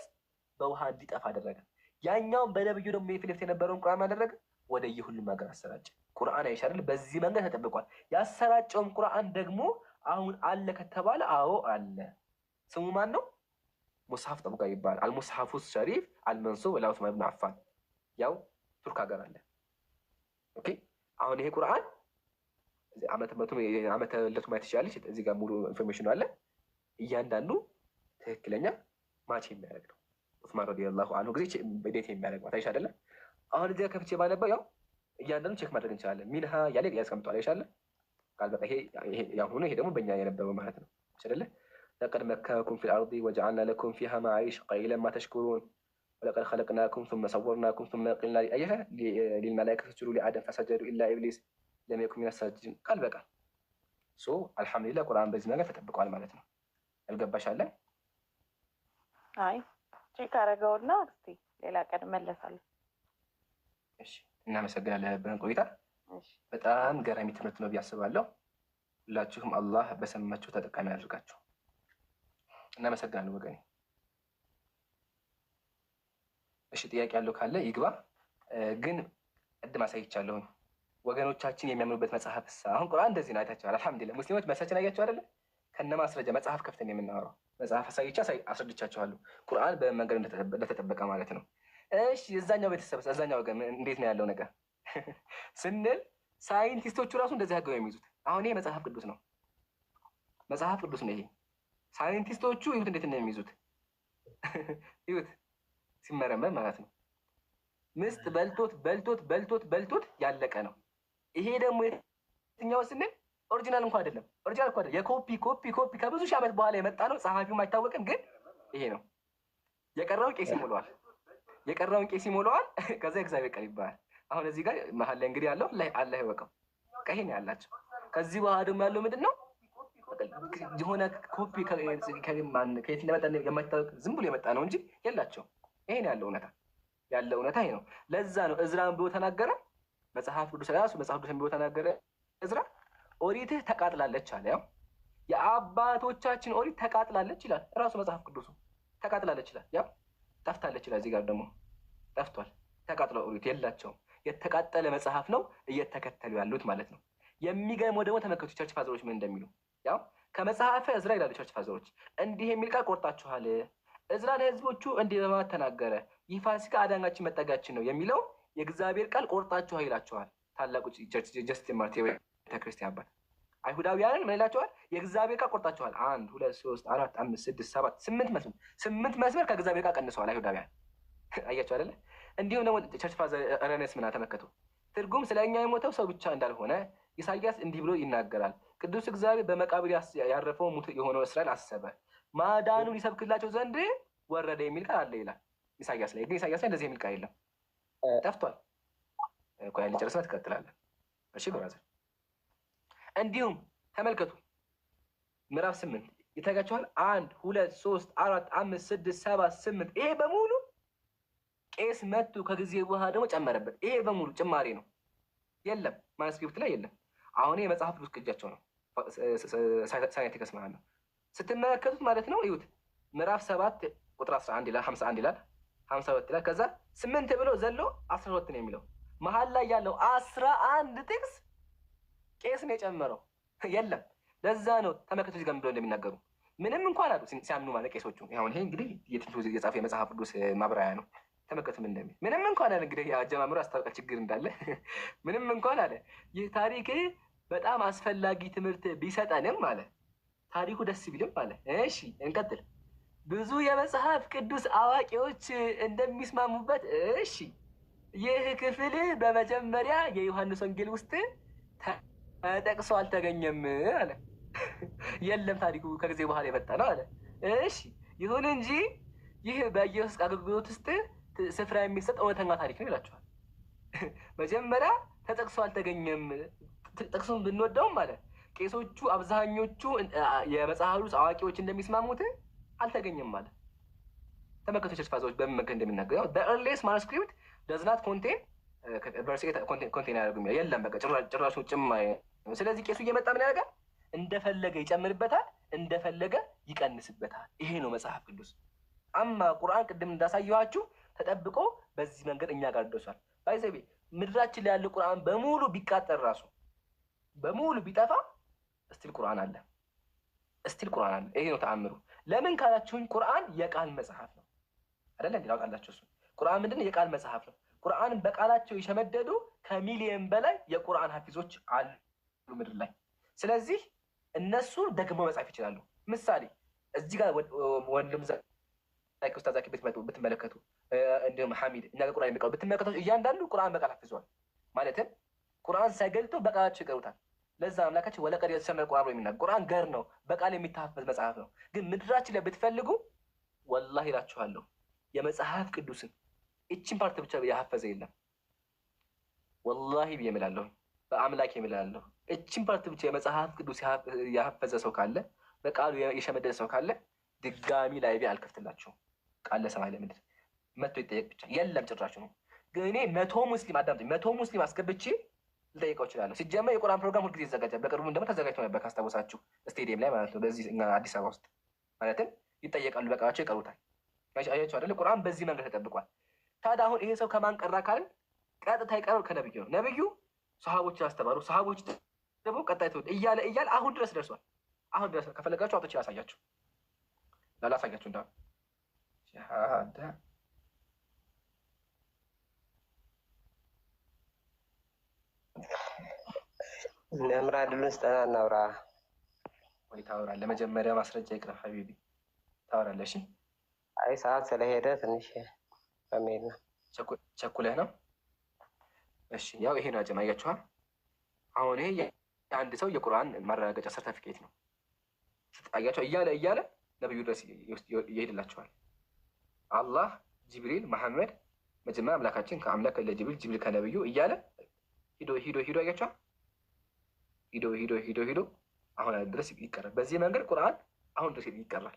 በውሃ እንዲጠፋ አደረገ። ያኛውን በነብዩ ደግሞ የፊት የነበረውን ቁርአን አደረገ፣ ወደ የሁሉም ሀገር አሰራጨ። ቁርአን አይሻል በዚህ መንገድ ተጠብቋል። ያሰራጨውም ቁርአን ደግሞ አሁን አለ ከተባለ አዎ አለ። ስሙ ማን ነው? ሙስሐፍ ጠብቃ ይባላል። አልሙስሐፉ ሸሪፍ አልመንሱብ ኢላ ዑስማን ኢብኑ አፋን ያው ቱርክ ሀገር አለ። ኦኬ አሁን ይሄ ቁርአን ዓመተ ልደቱ ማየት ትችላለች። እዚህ ጋር ሙሉ ኢንፎርሜሽን አለ። እያንዳንዱ ትክክለኛ ማች የሚያደርግ ነው። ዑስማን ረዲየላሁ አንሁ ጊዜ በዴት የሚያደርገው ታይሽ አይደለ? አሁን እዚህ ከፍቼ ባነበው ያው እያንዳንዱ ቼክ ማድረግ እንችላለን። ሚንሃ ያለ ያስቀምጠዋል አይሻለ ቃል በቃ ይሄ ያው ሆኖ ይሄ ደግሞ በእኛ የነበረው ማለት ነው አይደለ? ለቀድ መካነኩም ፊል አርዲ ወጀዐልና ለኩም ፊሃ መዓይሽ ቀሊለን ማ ተሽኩሩን ወለቀድ ኸለቅናኩም ثم ሰወርናኩም ثم قلنا للملائكة اسجدوا لآدم فسجدوا إلا إبليس ለም የኩን ሚነ ሳጅዲን ቃል በቃል አልሐምዱሊላህ ቁርአን በዚህ ነገር ተጠብቋል ማለት ነው። ያልገባሽ አለ? አይ ቼክ አደረገውና እስቲ ሌላ ቀን መለሳለሁ። እሺ እናመሰግናለን ለነበረን ቆይታ። በጣም ገራሚ ትምህርት ነው ብዬ አስባለሁ። ሁላችሁም አላህ በሰማችሁ ተጠቃሚ ያድርጋችሁ። እናመሰግናለን ወገኔ። እሺ ጥያቄ ያለው ካለ ይግባ። ግን ቅድም አሳይቻለሁኝ ወገኖቻችን የሚያምኑበት መጽሐፍ አሁን ቁርአን እንደዚህ ነው። አይታችኋል። አልሐምዱሊላህ ሙስሊሞች መሳችን አያችሁ አይደለ? ከነ ማስረጃ መጽሐፍ ከፍተን የምናወራው መጽሐፍ አስረድቻችኋለሁ። ቁርአን በመንገድ እንደተጠበቀ ማለት ነው። እሺ የዛኛው ቤተሰብ እዛኛው ወገን እንዴት ነው ያለው ነገር ስንል ሳይንቲስቶቹ ራሱ እንደዚህ አድርገው የሚይዙት። አሁን ይሄ መጽሐፍ ቅዱስ ነው፣ መጽሐፍ ቅዱስ ነው ይሄ። ሳይንቲስቶቹ ይሁት እንዴት ነው የሚይዙት? ይሁት ሲመረመር ማለት ነው። ምስጥ በልቶት በልቶት በልቶት በልቶት ያለቀ ነው። ይሄ ደግሞ የትኛው ስንል ኦሪጂናል እንኳን አይደለም። ኦሪጂናል እንኳን አይደለም። የኮፒ ኮፒ ኮፒ ከብዙ ሺህ ዓመት በኋላ የመጣ ነው። ጸሐፊውም አይታወቅም፣ ግን ይሄ ነው። የቀረውን ቄስ ይሞላዋል፣ የቀረውን ቄስ ይሞላዋል። ከዛ እግዚአብሔር ቃል ይባላል። አሁን እዚህ ጋር መሀል ላይ እንግዲህ ያለው አላህ ይወቀው። ይሄ ነው ያላቸው። ከዚህ በኋላ ደግሞ ያለው ምንድን ነው? የሆነ ኮፒ ከየት እንደመጣ የማይታወቅ ዝም ብሎ የመጣ ነው እንጂ የላቸውም። ይሄ ነው ያለው እውነታ፣ ያለው እውነታ ይሄ ነው። ለዛ ነው እዝራን ብሎ ተናገረ። መጽሐፍ ቅዱስ ራሱ መጽሐፍ ቅዱስ ብሎ ተናገረ። እዝራ ኦሪትህ ተቃጥላለች አለ። ያው የአባቶቻችን ኦሪት ተቃጥላለች ይላል ራሱ መጽሐፍ ቅዱሱ። ተቃጥላለች ይላል፣ ያው ጠፍታለች ይላል። እዚህ ጋር ደግሞ ጠፍቷል። ተቃጥለው ኦሪት የላቸውም። የተቃጠለ መጽሐፍ ነው እየተከተሉ ያሉት ማለት ነው። የሚገርመው ደግሞ ተመልከቱ ቸርች ፋዘሮች ምን እንደሚሉ። ያው ከመጽሐፈ እዝራ ይላሉ ቸርች ፋዘሮች፣ እንዲህ የሚል ቃል ቆርጣችኋል። እዝራ ለህዝቦቹ እንዲህ በማለት ተናገረ፣ ይህ ፋሲካ አዳኛችን መጠጊያችን ነው የሚለው የእግዚአብሔር ቃል ቆርጣችኋል ይላቸዋል ታላቁ ጀስቲን ማርቲር ቤተክርስቲያን አባት። አይሁዳውያንን ምን ይላቸዋል? የእግዚአብሔር ቃል ቆርጣችኋል። 1 2 3 4 5 6 7 8 መስመር ከእግዚአብሔር ቃል ቀንሰዋል አይሁዳውያን። አያቸው አይደለ? እንዲሁም ደግሞ ቸርች ፋዘር ረነስ ምን ተመከቱ። ትርጉም ስለ እኛ የሞተው ሰው ብቻ እንዳልሆነ ኢሳያስ እንዲህ ብሎ ይናገራል። ቅዱስ እግዚአብሔር በመቃብር ያረፈው ሙት የሆነው እስራኤል አሰበ፣ ማዳኑን ይሰብክላቸው ዘንድ ወረደ የሚል ቃል አለ ይላል ኢሳያስ ላይ። ግን ኢሳያስ ላይ እንደዚህ የሚል ቃል የለም፣ ጠፍቷል። ቆይ ልጨርስና ትቀጥላለን። እሺ ብራዘር። እንዲሁም ተመልከቱ ምዕራፍ 8 ይታያችኋል። 1 2 3 4 5 6 7 8 ይሄ በሙሉ ቄስ መቱ ከጊዜ በኋላ ደግሞ ጨመረበት። ይሄ በሙሉ ጭማሪ ነው። የለም ማንስክሪፕት ላይ የለም። አሁን የመጽሐፍ ቅዱስ ቅጃቸው ነው። ሳይንቲከስ ማለት ነው ስትመለከቱት ማለት ነው። እዩት ምዕራፍ 7 ቁጥር 11 ይላል፣ 51 ይላል፣ 52 ይላል። ከዛ 8 ብሎ ዘሎ 12 ነው የሚለው። መሀል ላይ ያለው 11 ጥቅስ ቄስ ነው የጨመረው። የለም ለዛ ነው ተመልከቱ እዚህ ጋር ብሎ እንደሚናገሩ ምንም እንኳን አሉ ሲያምኑ ማለት ቄሶቹ። አሁን ይሄ እንግዲህ የትንሹ የጻፈ የመጽሐፍ ቅዱስ ማብራሪያ ነው። ተመልከቱ ምን እንደሚል። ምንም እንኳን አለ እንግዲህ አጀማምሮ ያስታውቃል ችግር እንዳለ። ምንም እንኳን አለ ይህ ታሪክ በጣም አስፈላጊ ትምህርት ቢሰጠንም አለ ታሪኩ ደስ ቢልም አለ። እሺ እንቀጥል። ብዙ የመጽሐፍ ቅዱስ አዋቂዎች እንደሚስማሙበት እሺ ይህ ክፍል በመጀመሪያ የዮሐንስ ወንጌል ውስጥ ተጠቅሶ አልተገኘም አለ። የለም ታሪኩ ከጊዜ በኋላ የመጣ ነው አለ። እሺ ይሁን እንጂ ይህ በኢየሱስ አገልግሎት ውስጥ ስፍራ የሚሰጥ እውነተኛ ታሪክ ነው ይላቸዋል። መጀመሪያ ተጠቅሶ አልተገኘም። ጥቅሱን ብንወደውም አለ ቄሶቹ አብዛኞቹ የመጽሐፍ ቅዱስ አዋቂዎች እንደሚስማሙት አልተገኘም ማለት። ተመልከቱ ቸርች ፋዘሮች በምን መንገድ እንደሚናገሩ። the earliest manuscript does not contain verse 8 ኮንቴን ያደርጉም የለም በቃ ጭራሹ ጭማሪ ነው። ስለዚህ ቄሱ እየመጣ ምን ያደርጋል? እንደፈለገ ይጨምርበታል፣ እንደፈለገ ይቀንስበታል። ይሄ ነው መጽሐፍ ቅዱስ። አማ ቁርአን ቅድም እንዳሳየኋችሁ ተጠብቆ በዚህ መንገድ እኛ ጋር ደርሷል። ባይዘቤ ምድራችን ላይ ያለ ቁርአን በሙሉ ቢቃጠል ራሱ በሙሉ ቢጠፋ እስቲል ቁርአን አለ፣ እስቲል ቁርአን አለ። ይሄ ነው ተአምሩ። ለምን ካላችሁኝ ቁርአን የቃል መጽሐፍ ነው አይደለ? እንዴ ታውቃላችሁ እሱ ቁርአን ምንድነው? የቃል መጽሐፍ ነው። ቁርአንን በቃላቸው የሸመደዱ ከሚሊየን በላይ የቁርአን ሐፊዞች አሉ ምድር ላይ። ስለዚህ እነሱ ደግሞ መጻፍ ይችላሉ። ምሳሌ እዚህ ጋር ወንድም ላይክ ኡስታዝ ዛኪ ብትመለከቱ እንዲሁም ሐሚድ እኛ ቁርአን የሚቀሩ ብትመለከቱ እያንዳንዱ ቁርአን በቃል ሐፍዟል። ማለትም ቁርአን ሳይገልጡ በቃላቸው ይቀሩታል። ለዛ አምላካችን ወለቀድ የሰነል ቁርአን ነው የሚናገር። ቁርአን ገር ነው፣ በቃል የሚታፈዝ መጽሐፍ ነው። ግን ምድራችን ላይ ብትፈልጉ ወላሂ እላችኋለሁ የመጽሐፍ ቅዱስን እቺን ፓርት ብቻ ያሐፈዘ የለም። ወላሂ ብዬ እምላለሁ፣ በአምላክ እምላለሁ። እቺን ፓርት ብቻ የመጽሐፍ ቅዱስ ያሐፈዘ ሰው ካለ፣ በቃሉ የሸመደደ ሰው ካለ ድጋሚ ላይቤ አልከፍትላችሁም። ቃል ለሰማይ ለምድር መጥቶ ይጠየቅ ብቻ የለም ጭራሽ ነው። ግን እኔ 100 ሙስሊም አዳምጡኝ፣ 100 ሙስሊም አስገብቼ ልጠይቀው እችላለሁ። ሲጀመር የቁርአን ፕሮግራም ሁልጊዜ ይዘጋጃል። በቅርቡም ደግሞ ተዘጋጅቶ ነበር ካስታወሳችሁ፣ ስቴዲየም ላይ ማለት ነው፣ በዚህ አዲስ አበባ ውስጥ ማለትም ይጠየቃሉ፣ በቃላቸው ይቀሩታል። አያችሁ አይደለ? ቁርአን በዚህ መንገድ ተጠብቋል። ታዲያ አሁን ይሄ ሰው ከማን ቀራ ካልን ቀጥታ ይቀረው ከነብዩ ነው። ነብዩ ሰሃቦችን አስተማሩ፣ ሰሃቦች ደግሞ ቀጣይ ትውልድ እያለ አሁን ድረስ ደርሷል። አሁን ድረስ ከፈለጋችሁ አውጥቼ ላሳያችሁ፣ ላሳያችሁ እንዳ ሸሃዳ ነምራ ድሉን ስጠና እናውራ ወይ ታወራለህ? መጀመሪያ ማስረጃ ይቅረብ ሀቢቢ፣ ታወራለህ? እሺ። አይ ሰዓት ስለሄደ ትንሽ በሚል ነው። ቸኩለህ ነው? እሺ። ያው ይሄ ነው አጀማ። አያችኋል? አሁን ይሄ የአንድ ሰው የቁርአን ማረጋገጫ ሰርተፊኬት ነው። አያቸው እያለ ነብዩ ድረስ ይሄድላቸዋል። አላህ ጅብሪል መሐመድ መጀመሪያ አምላካችን ከአምላክ ለጅብሪል ጅብሪል ከነብዩ እያለ ሂዶ አያቸዋል። ሂዶ አሁን ድረስ ይቀራል። በዚህ መንገድ ቁርአን አሁን ድረስ ይቀራል።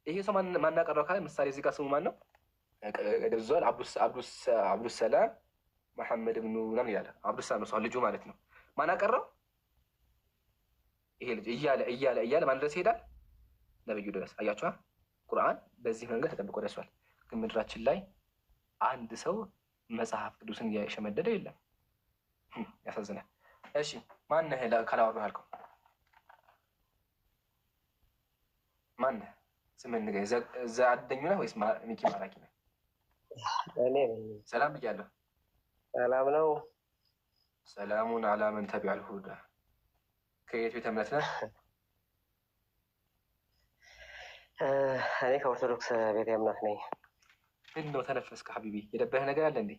ይሄ ሰው ማናቀረው ካለ ምሳሌ እዚህ ጋር ስሙ ማን ነው? ደብዟል። አብዱሰላም መሐመድ ብኑ ምናምን ይላል። አብዱሰላም ነው ልጁ ማለት ነው። ማናቀረው ይሄ ልጅ እያለ ማን ድረስ ይሄዳል? ነብዩ ድረስ። አያችኋል? ቁርአን በዚህ መንገድ ተጠብቆ ደርሷል። ግን ምድራችን ላይ አንድ ሰው መጽሐፍ ቅዱስን የሸመደደ የለም። ያሳዝናል። እሺ ማነህ ካላወራህ አልከው? ማነህ? ስምህን ንገረኝ። ዘአደኙ ነህ ወይስ ሚኪ ማራኪ ነህ? እኔ ሰላም ብያለሁ። ሰላም ነው። ሰላሙን አላ መን ተቢዐል ሁዳ። ከየት ቤተ እምነት ነህ? እኔ ከኦርቶዶክስ ቤተ እምነት ነኝ። ምንድን ነው ተነፈስክ ሀቢቢ? የደበረህ ነገር አለ እንዴ?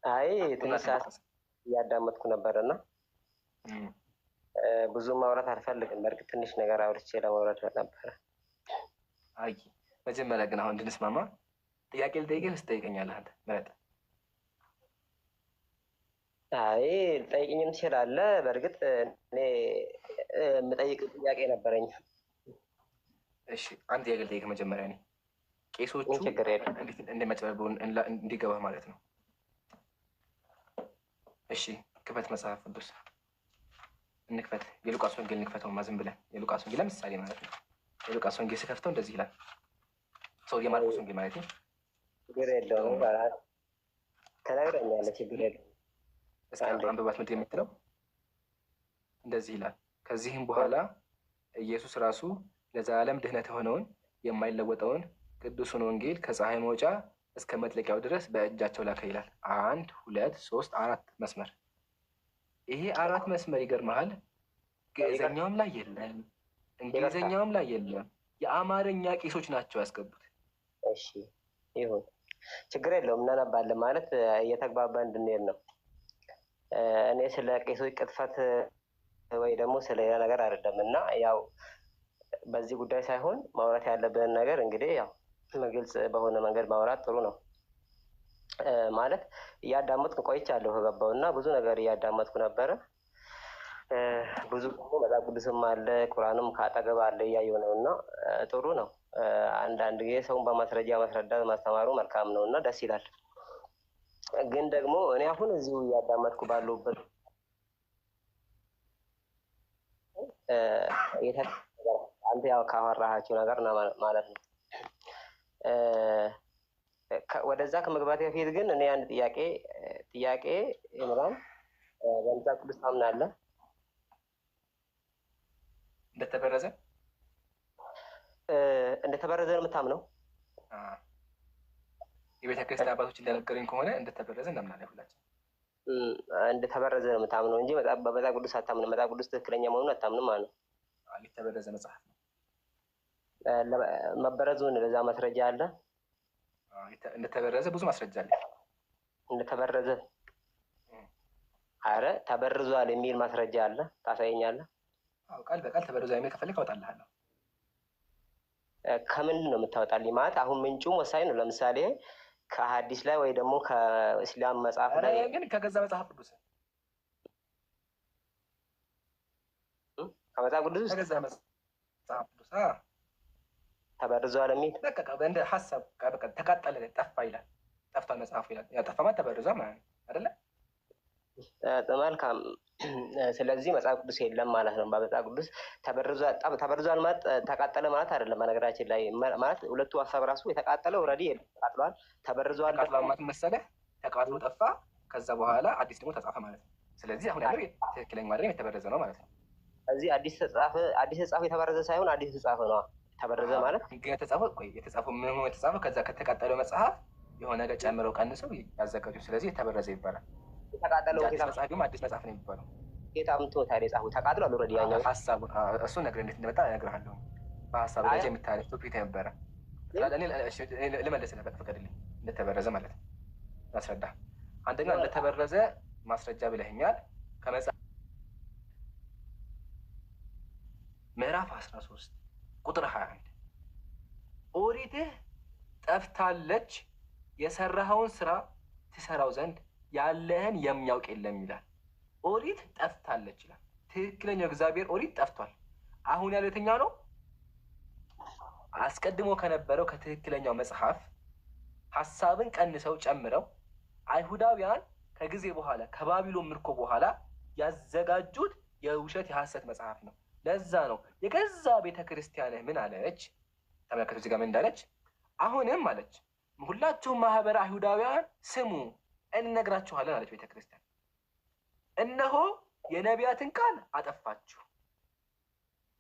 አይ ትንሽ ሰዓት እያዳመጥኩ ነበርና ብዙ ማውራት አልፈልግም። በእርግጥ ትንሽ ነገር አውርቼ ለማውራት ነበረ። አይ መጀመሪያ ግን አሁን እንድንስማማ ጥያቄ ልጠይቅህ ወይስ ትጠይቀኛለህ? አንተ ምረጥ። አይ ልጠይቅኝም ትችላለህ። በእርግጥ እኔ የምጠይቅ ጥያቄ ነበረኝ። እሺ አንድ ጥያቄ ልጠይቅህ መጀመሪያ። እኔ ቄሶቹ ችግር የለም እንዴት እንደሚያጭበረብሩ እንዲገባህ ማለት ነው። እሺ ክፈት መጽሐፍ ቅዱስ እንክፈት። የሉቃስ ወንጌል እንክፈተውማ ዝም ብለን። የሉቃስ ወንጌል ለምሳሌ ማለት ነው። የሉቃስ ወንጌል ስከፍተው እንደዚህ ይላል። ሰው የማርቆስ ወንጌል ማለት ነው። ችግር የለውም ተናግረኛለህ። ችግር የለውም። እስከ አንብባት ምንድን የምትለው እንደዚህ ይላል። ከዚህም በኋላ ኢየሱስ ራሱ ለዘላለም ድህነት የሆነውን የማይለወጠውን ቅዱሱን ወንጌል ከፀሐይ መውጫ እስከ መጥለቂያው ድረስ በእጃቸው ላከ ይላል። 1 2 3 4 መስመር። ይሄ 4 መስመር ይገርመሃል፣ ግዕዘኛውም ላይ የለም፣ እንግሊዘኛውም ላይ የለም። የአማርኛ ቄሶች ናቸው ያስገቡት። እሺ ይሁን፣ ችግር የለውም። እናነባለን ማለት እየተግባባ እንድንሄድ ነው። እኔ ስለ ቄሶች ቅጥፈት ወይ ደግሞ ስለ ሌላ ነገር አይደለም እና ያው በዚህ ጉዳይ ሳይሆን ማውራት ያለብንን ነገር እንግዲህ ያው ግልጽ በሆነ መንገድ ማውራት ጥሩ ነው። ማለት እያዳመጥኩ ቆይቻለሁ ከገባው እና ብዙ ነገር እያዳመጥኩ ነበረ። ብዙ ደግሞ መጽሐፍ ቅዱስም አለ ቁርአንም ከአጠገብ አለ እያየሁ ነው እና ጥሩ ነው። አንዳንድ ጊዜ ሰውን በማስረጃ ማስረዳት ማስተማሩ መልካም ነው እና ደስ ይላል። ግን ደግሞ እኔ አሁን እዚሁ እያዳመጥኩ ባለሁበት አንተ ያው ካወራሃቸው ነገር ማለት ነው። ወደዛ ከመግባት በፊት ግን እኔ አንድ ጥያቄ ኢምራን በመጽሐፍ ቅዱስ ታምናለህ? እንደተበረዘ ነው የምታምነው? የቤተ ክርስቲያን አባቶች እንደነገሩኝ ከሆነ እንደተበረዘ እናምናለን ሁላችን። እንደተበረዘ ነው የምታምነው እንጂ በመጽሐፍ ቅዱስ አታምንም። መጽሐፍ ቅዱስ ትክክለኛ መሆኑን አታምንም ማለት ነው። የተበረዘ መጽሐፍ ነው። መበረዙን ለዛ ማስረጃ አለ? እንደተበረዘ ብዙ ማስረጃ አለ። እንደተበረዘ አረ ተበርዟል የሚል ማስረጃ አለ፣ ታሳየኛለህ? አዎ ቃል በቃል ተበርዟል የሚል ከፈለክ አወጣልሃለሁ። ከምንድን ነው የምታወጣልኝ? ማለት አሁን ምንጩም ወሳኝ ነው። ለምሳሌ ከሐዲስ ላይ ወይ ደግሞ ከእስላም መጽሐፍ ላይ ግን ከገዛ መጽሐፍ ቅዱስ ከመጽሐፍ ቅዱስ ከገዛ መጽሐፍ ቅዱስ ተበርዟል የሚል በቃ እንደ ሀሳብ በቃ ተቃጠለ፣ ጠፋ ይላል። ጠፍቷል መጽሐፉ ይላል። ያ ጠፋ ማለት ተበርዟል ማለት ነው አይደለ? መልካም። ስለዚህ መጽሐፍ ቅዱስ የለም ማለት ነው። በመጽሐፍ ቅዱስ ተበርዟል ማለት ተቃጠለ ማለት አይደለም። በነገራችን ላይ ማለት ሁለቱ ሀሳብ ራሱ የተቃጠለ ኦልሬዲ ተቃጥሏል፣ ተበርዟል ማለት መሰለህ። ተቃጥሎ ጠፋ፣ ከዛ በኋላ አዲስ ደግሞ ተጻፈ ማለት ነው። ስለዚህ አሁን ያለው ትክክለኛ ማለት የተበረዘ ነው ማለት ነው። እዚህ አዲስ ተጻፈ የተበረዘ ሳይሆን አዲስ ተጻፈ ነው። ተበረዘ ማለት የተጻፈው ምን ሆኖ የተጻፈው ከዛ ከተቃጠለው መጽሐፍ የሆነ ነገር ጨምረው ቀንሰው ያዘጋጁ። ስለዚህ የተበረዘ ይባላል። የተቃጠለው መጽሐፍ ደግሞ አዲስ መጽሐፍ ነው የሚባለው። ጌታ አምጥቶ ታዲያ የጻፈው ተቃጥሏል ኦልሬዲ። ያኛው ሀሳቡ እሱ ነገር እንዴት እንደመጣ እነግርሃለሁ። በሀሳቡ ደረጃ የሚታረፍ ቶፒክ ነበረ። ልመልስ ነበር ፈቀድልኝ። እንደተበረዘ ማለት ነው ላስረዳ። አንደኛ እንደተበረዘ ማስረጃ ብለኸኛል። ከመጽሐፍ ምዕራፍ 13 ቁጥር 21 ኦሪትህ ጠፍታለች፣ የሰራኸውን ስራ ትሰራው ዘንድ ያለህን የሚያውቅ የለም ይላል። ኦሪት ጠፍታለች ይላል። ትክክለኛው እግዚአብሔር ኦሪት ጠፍቷል። አሁን ያለው የትኛው ነው? አስቀድሞ ከነበረው ከትክክለኛው መጽሐፍ ሀሳብን ቀንሰው ጨምረው አይሁዳውያን ከጊዜ በኋላ ከባቢሎን ምርኮ በኋላ ያዘጋጁት የውሸት የሐሰት መጽሐፍ ነው። ለዛ ነው የገዛ ቤተ ክርስቲያንህ ምን አለች? ተመልከቱ እዚህ ጋር ምን እንዳለች። አሁንም አለች ሁላችሁም ማህበረ አይሁዳውያን ስሙ እንነግራችኋለን አለች ቤተ ክርስቲያን። እነሆ የነቢያትን ቃል አጠፋችሁ፣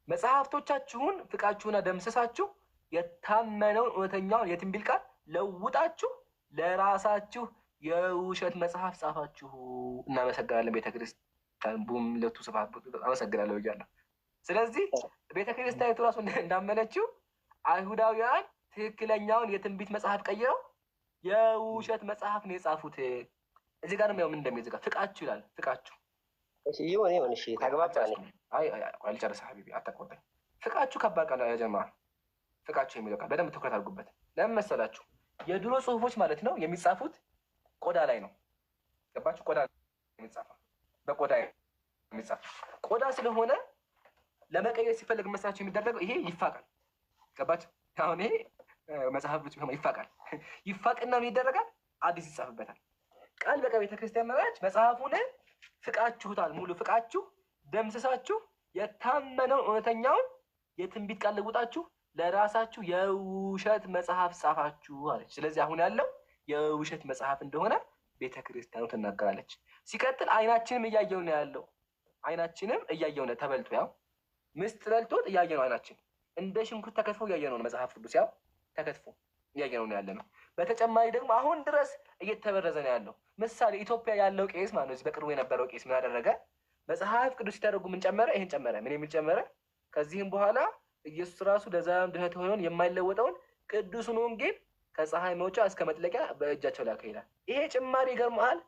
መጽሐፍቶቻችሁን ፍቃችሁና ደምሰሳችሁ፣ የታመነውን እውነተኛውን የትንቢት ቃል ለውጣችሁ ለራሳችሁ የውሸት መጽሐፍ ጻፋችሁ። እናመሰግናለን ቤተ ክርስቲያን ቡም ለቱ ስፋት አመሰግናለሁ እያለሁ። ስለዚህ ቤተ ክርስቲያኒቱ ራሱ እንዳመነችው አይሁዳውያን ትክክለኛውን የትንቢት መጽሐፍ ቀይረው የውሸት መጽሐፍ ነው የጻፉት። እዚህ ጋር ነው ምን እንደሚል ጋር ፍቃችሁ ይላል። ፍቃችሁ ይሁን እሺ፣ ተግባባን። አልጨርስ ሀቢቢ አታቆጣኝ። ፍቃችሁ ከባድ ቃል ያጀማ። ፍቃችሁ የሚለው ቃል በደንብ ትኩረት አድርጉበት። ለምን መሰላችሁ? የድሮ ጽሁፎች ማለት ነው የሚጻፉት ቆዳ ላይ ነው። ገባችሁ? ቆዳ የሚጻፈው በቆዳ የሚጻፍ ቆዳ ስለሆነ ለመቀየር ሲፈልግ መሰላችሁ የሚደረገው ይሄ ይፋቃል። ገባችሁ? አሁን ይሄ መጽሐፍ ብቻ ይፋቃል። ይፋቅና ምን ይደረጋል? አዲስ ይጻፍበታል። ቃል በቃ ቤተክርስቲያን መራች መጽሐፉን ፍቃችሁታል። ሙሉ ፍቃችሁ ደምስሳችሁ የታመነውን እውነተኛውን የትንቢት ቃል ለውጣችሁ ለራሳችሁ የውሸት መጽሐፍ ጻፋችሁ አለች። ስለዚህ አሁን ያለው የውሸት መጽሐፍ እንደሆነ ቤተክርስቲያኑ ትናገራለች። ሲቀጥል አይናችንም እያየው ነው ያለው። አይናችንም እያየው ነው ተበልቶ፣ ያው ምስጥ በልቶት እያየ ነው። አይናችን እንደ ሽንኩርት ተከትፎ እያየ ነው። መጽሐፍ ቅዱስ ያው ተከትፎ እያየ ነው ያለ ነው። በተጨማሪ ደግሞ አሁን ድረስ እየተበረዘ ነው ያለው። ምሳሌ ኢትዮጵያ ያለው ቄስ ማለት ነው። እዚህ በቅርቡ የነበረው ቄስ ምን አደረገ? መጽሐፍ ቅዱስ ሲተረጉ ምን ጨመረ? ይሄን ጨመረ። ምን የሚል ጨመረ? ከዚህም በኋላ ኢየሱስ ራሱ ለዘላለም ድኅነት የሆነውን የማይለወጠውን ቅዱሱን ወንጌል ከፀሐይ መውጫ እስከ መጥለቂያ በእጃቸው ላከ ይላል። ይሄ ጭማሪ ይገርምሃል።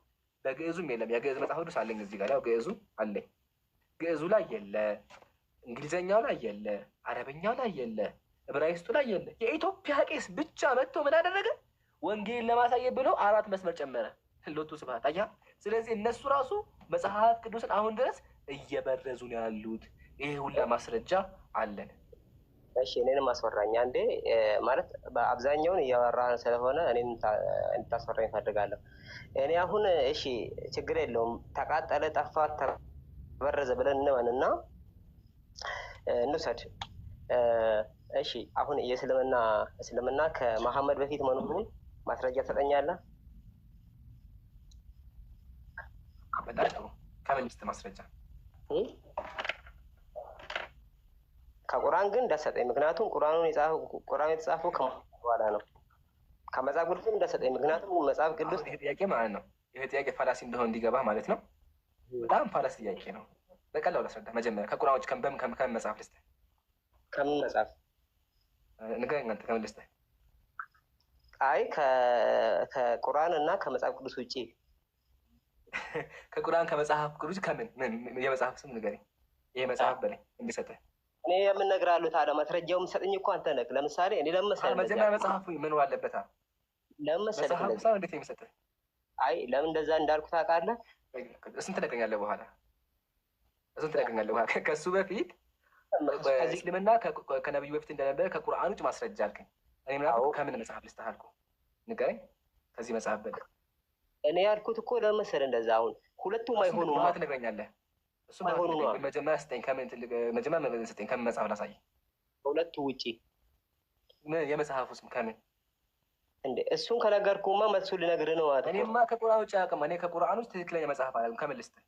በግዕዙም የለም። የግዕዝ መጽሐፍ ቅዱስ አለኝ እዚህ ጋር፣ ያው ግዕዙ አለኝ። ግዕዙ ላይ የለ፣ እንግሊዘኛው ላይ የለ፣ አረበኛው ላይ የለ፣ ዕብራይስጡ ላይ የለ። የኢትዮጵያ ቄስ ብቻ መጥቶ ምን አደረገ? ወንጌል ለማሳየት ብሎ 4 መስመር ጨመረ። ሎቱ ስብሐት አያ። ስለዚህ እነሱ ራሱ መጽሐፍ ቅዱስን አሁን ድረስ እየበረዙ ነው ያሉት። ይሄ ሁላ ማስረጃ አለን። እሺ እኔንም አስወራኝ አንዴ። ማለት በአብዛኛውን እያወራን ስለሆነ እኔም እንድታስወራኝ እፈልጋለሁ። እኔ አሁን እሺ ችግር የለውም ተቃጠለ፣ ጠፋ፣ ተበረዘ ብለን እንበልና እንውሰድ። እሺ አሁን እስልምና ከመሐመድ በፊት መኖሩን ማስረጃ ትሰጠኛለህ? በጣም ጥሩ። ከመንግስት ማስረጃ ከቁርአን ግን እንዳሰጠኝ። ምክንያቱም ቁርአኑ የተጻፈው በኋላ ነው። ከመጽሐፍ ቅዱስም እንዳሰጠኝ። ምክንያቱም መጽሐፍ ቅዱስ ይሄ ጥያቄ ማለት ነው። ይሄ ጥያቄ ፋላሲ እንደሆነ እንዲገባ ማለት ነው። በጣም ፋላሲ ጥያቄ ነው። በቀላሉ ላስረዳ። መጀመሪያ ከቁርአኖች ከምን መጽሐፍ ልስጥህ? ከምን መጽሐፍ ንገረኝ አንተ። ከምን ልስጥህ? አይ ከቁርአን እና ከመጽሐፍ ቅዱስ ውጪ ከቁርአን ከመጽሐፍ ቅዱስ ከምን የመጽሐፍ ስም ንገረኝ። ይሄ መጽሐፍ በለኝ እንዲሰጥህ። እኔ የምነግርሃለሁ ታዲያ ማስረጃው የምትሰጥኝ እኮ አንተ ነህ። ለምሳሌ እኔ ለምሳሌ መጀመሪያ መጽሐፉ ምን አለበት? ለምን መሰለህ መጽሐፉ ሳይሆን እንዴት የሚሰጥህ? አይ ለምን እንደዛ እንዳልኩ ታውቃለህ? እሱን ትነግረኛለህ በኋላ። ከእሱ በፊት በእስልምና ከነብዩ በፊት እንደነበረ ከቁርአን ውጭ ማስረጃ አልከኝ። እኔ ምናምን ከምን መጽሐፍ ልስጥህ አልኩህ። ንገረኝ ከዚህ መጽሐፍ በል። እኔ ያልኩት እኮ ለምን መሰለህ እንደዛ አሁን ሁለቱም አይሆኑም። ትነግረኛለህ። እሱ መጀመሪያ ስጠኝ። መጀመሪያ ስጠኝ ከምን መጽሐፍ ላሳይ። ከሁለቱ ውጪ የመጽሐፉ ስም ከምን እንዴ? እሱን ከነገርኩማ መልሱ ልነግርህ ነው ማለት ነው። እኔማ ከቁርአን ውጭ አላውቅም። እኔ ከቁርአን ውጭ ትክክለኛ መጽሐፍ አላውቅም። ከምን ልስጥህ?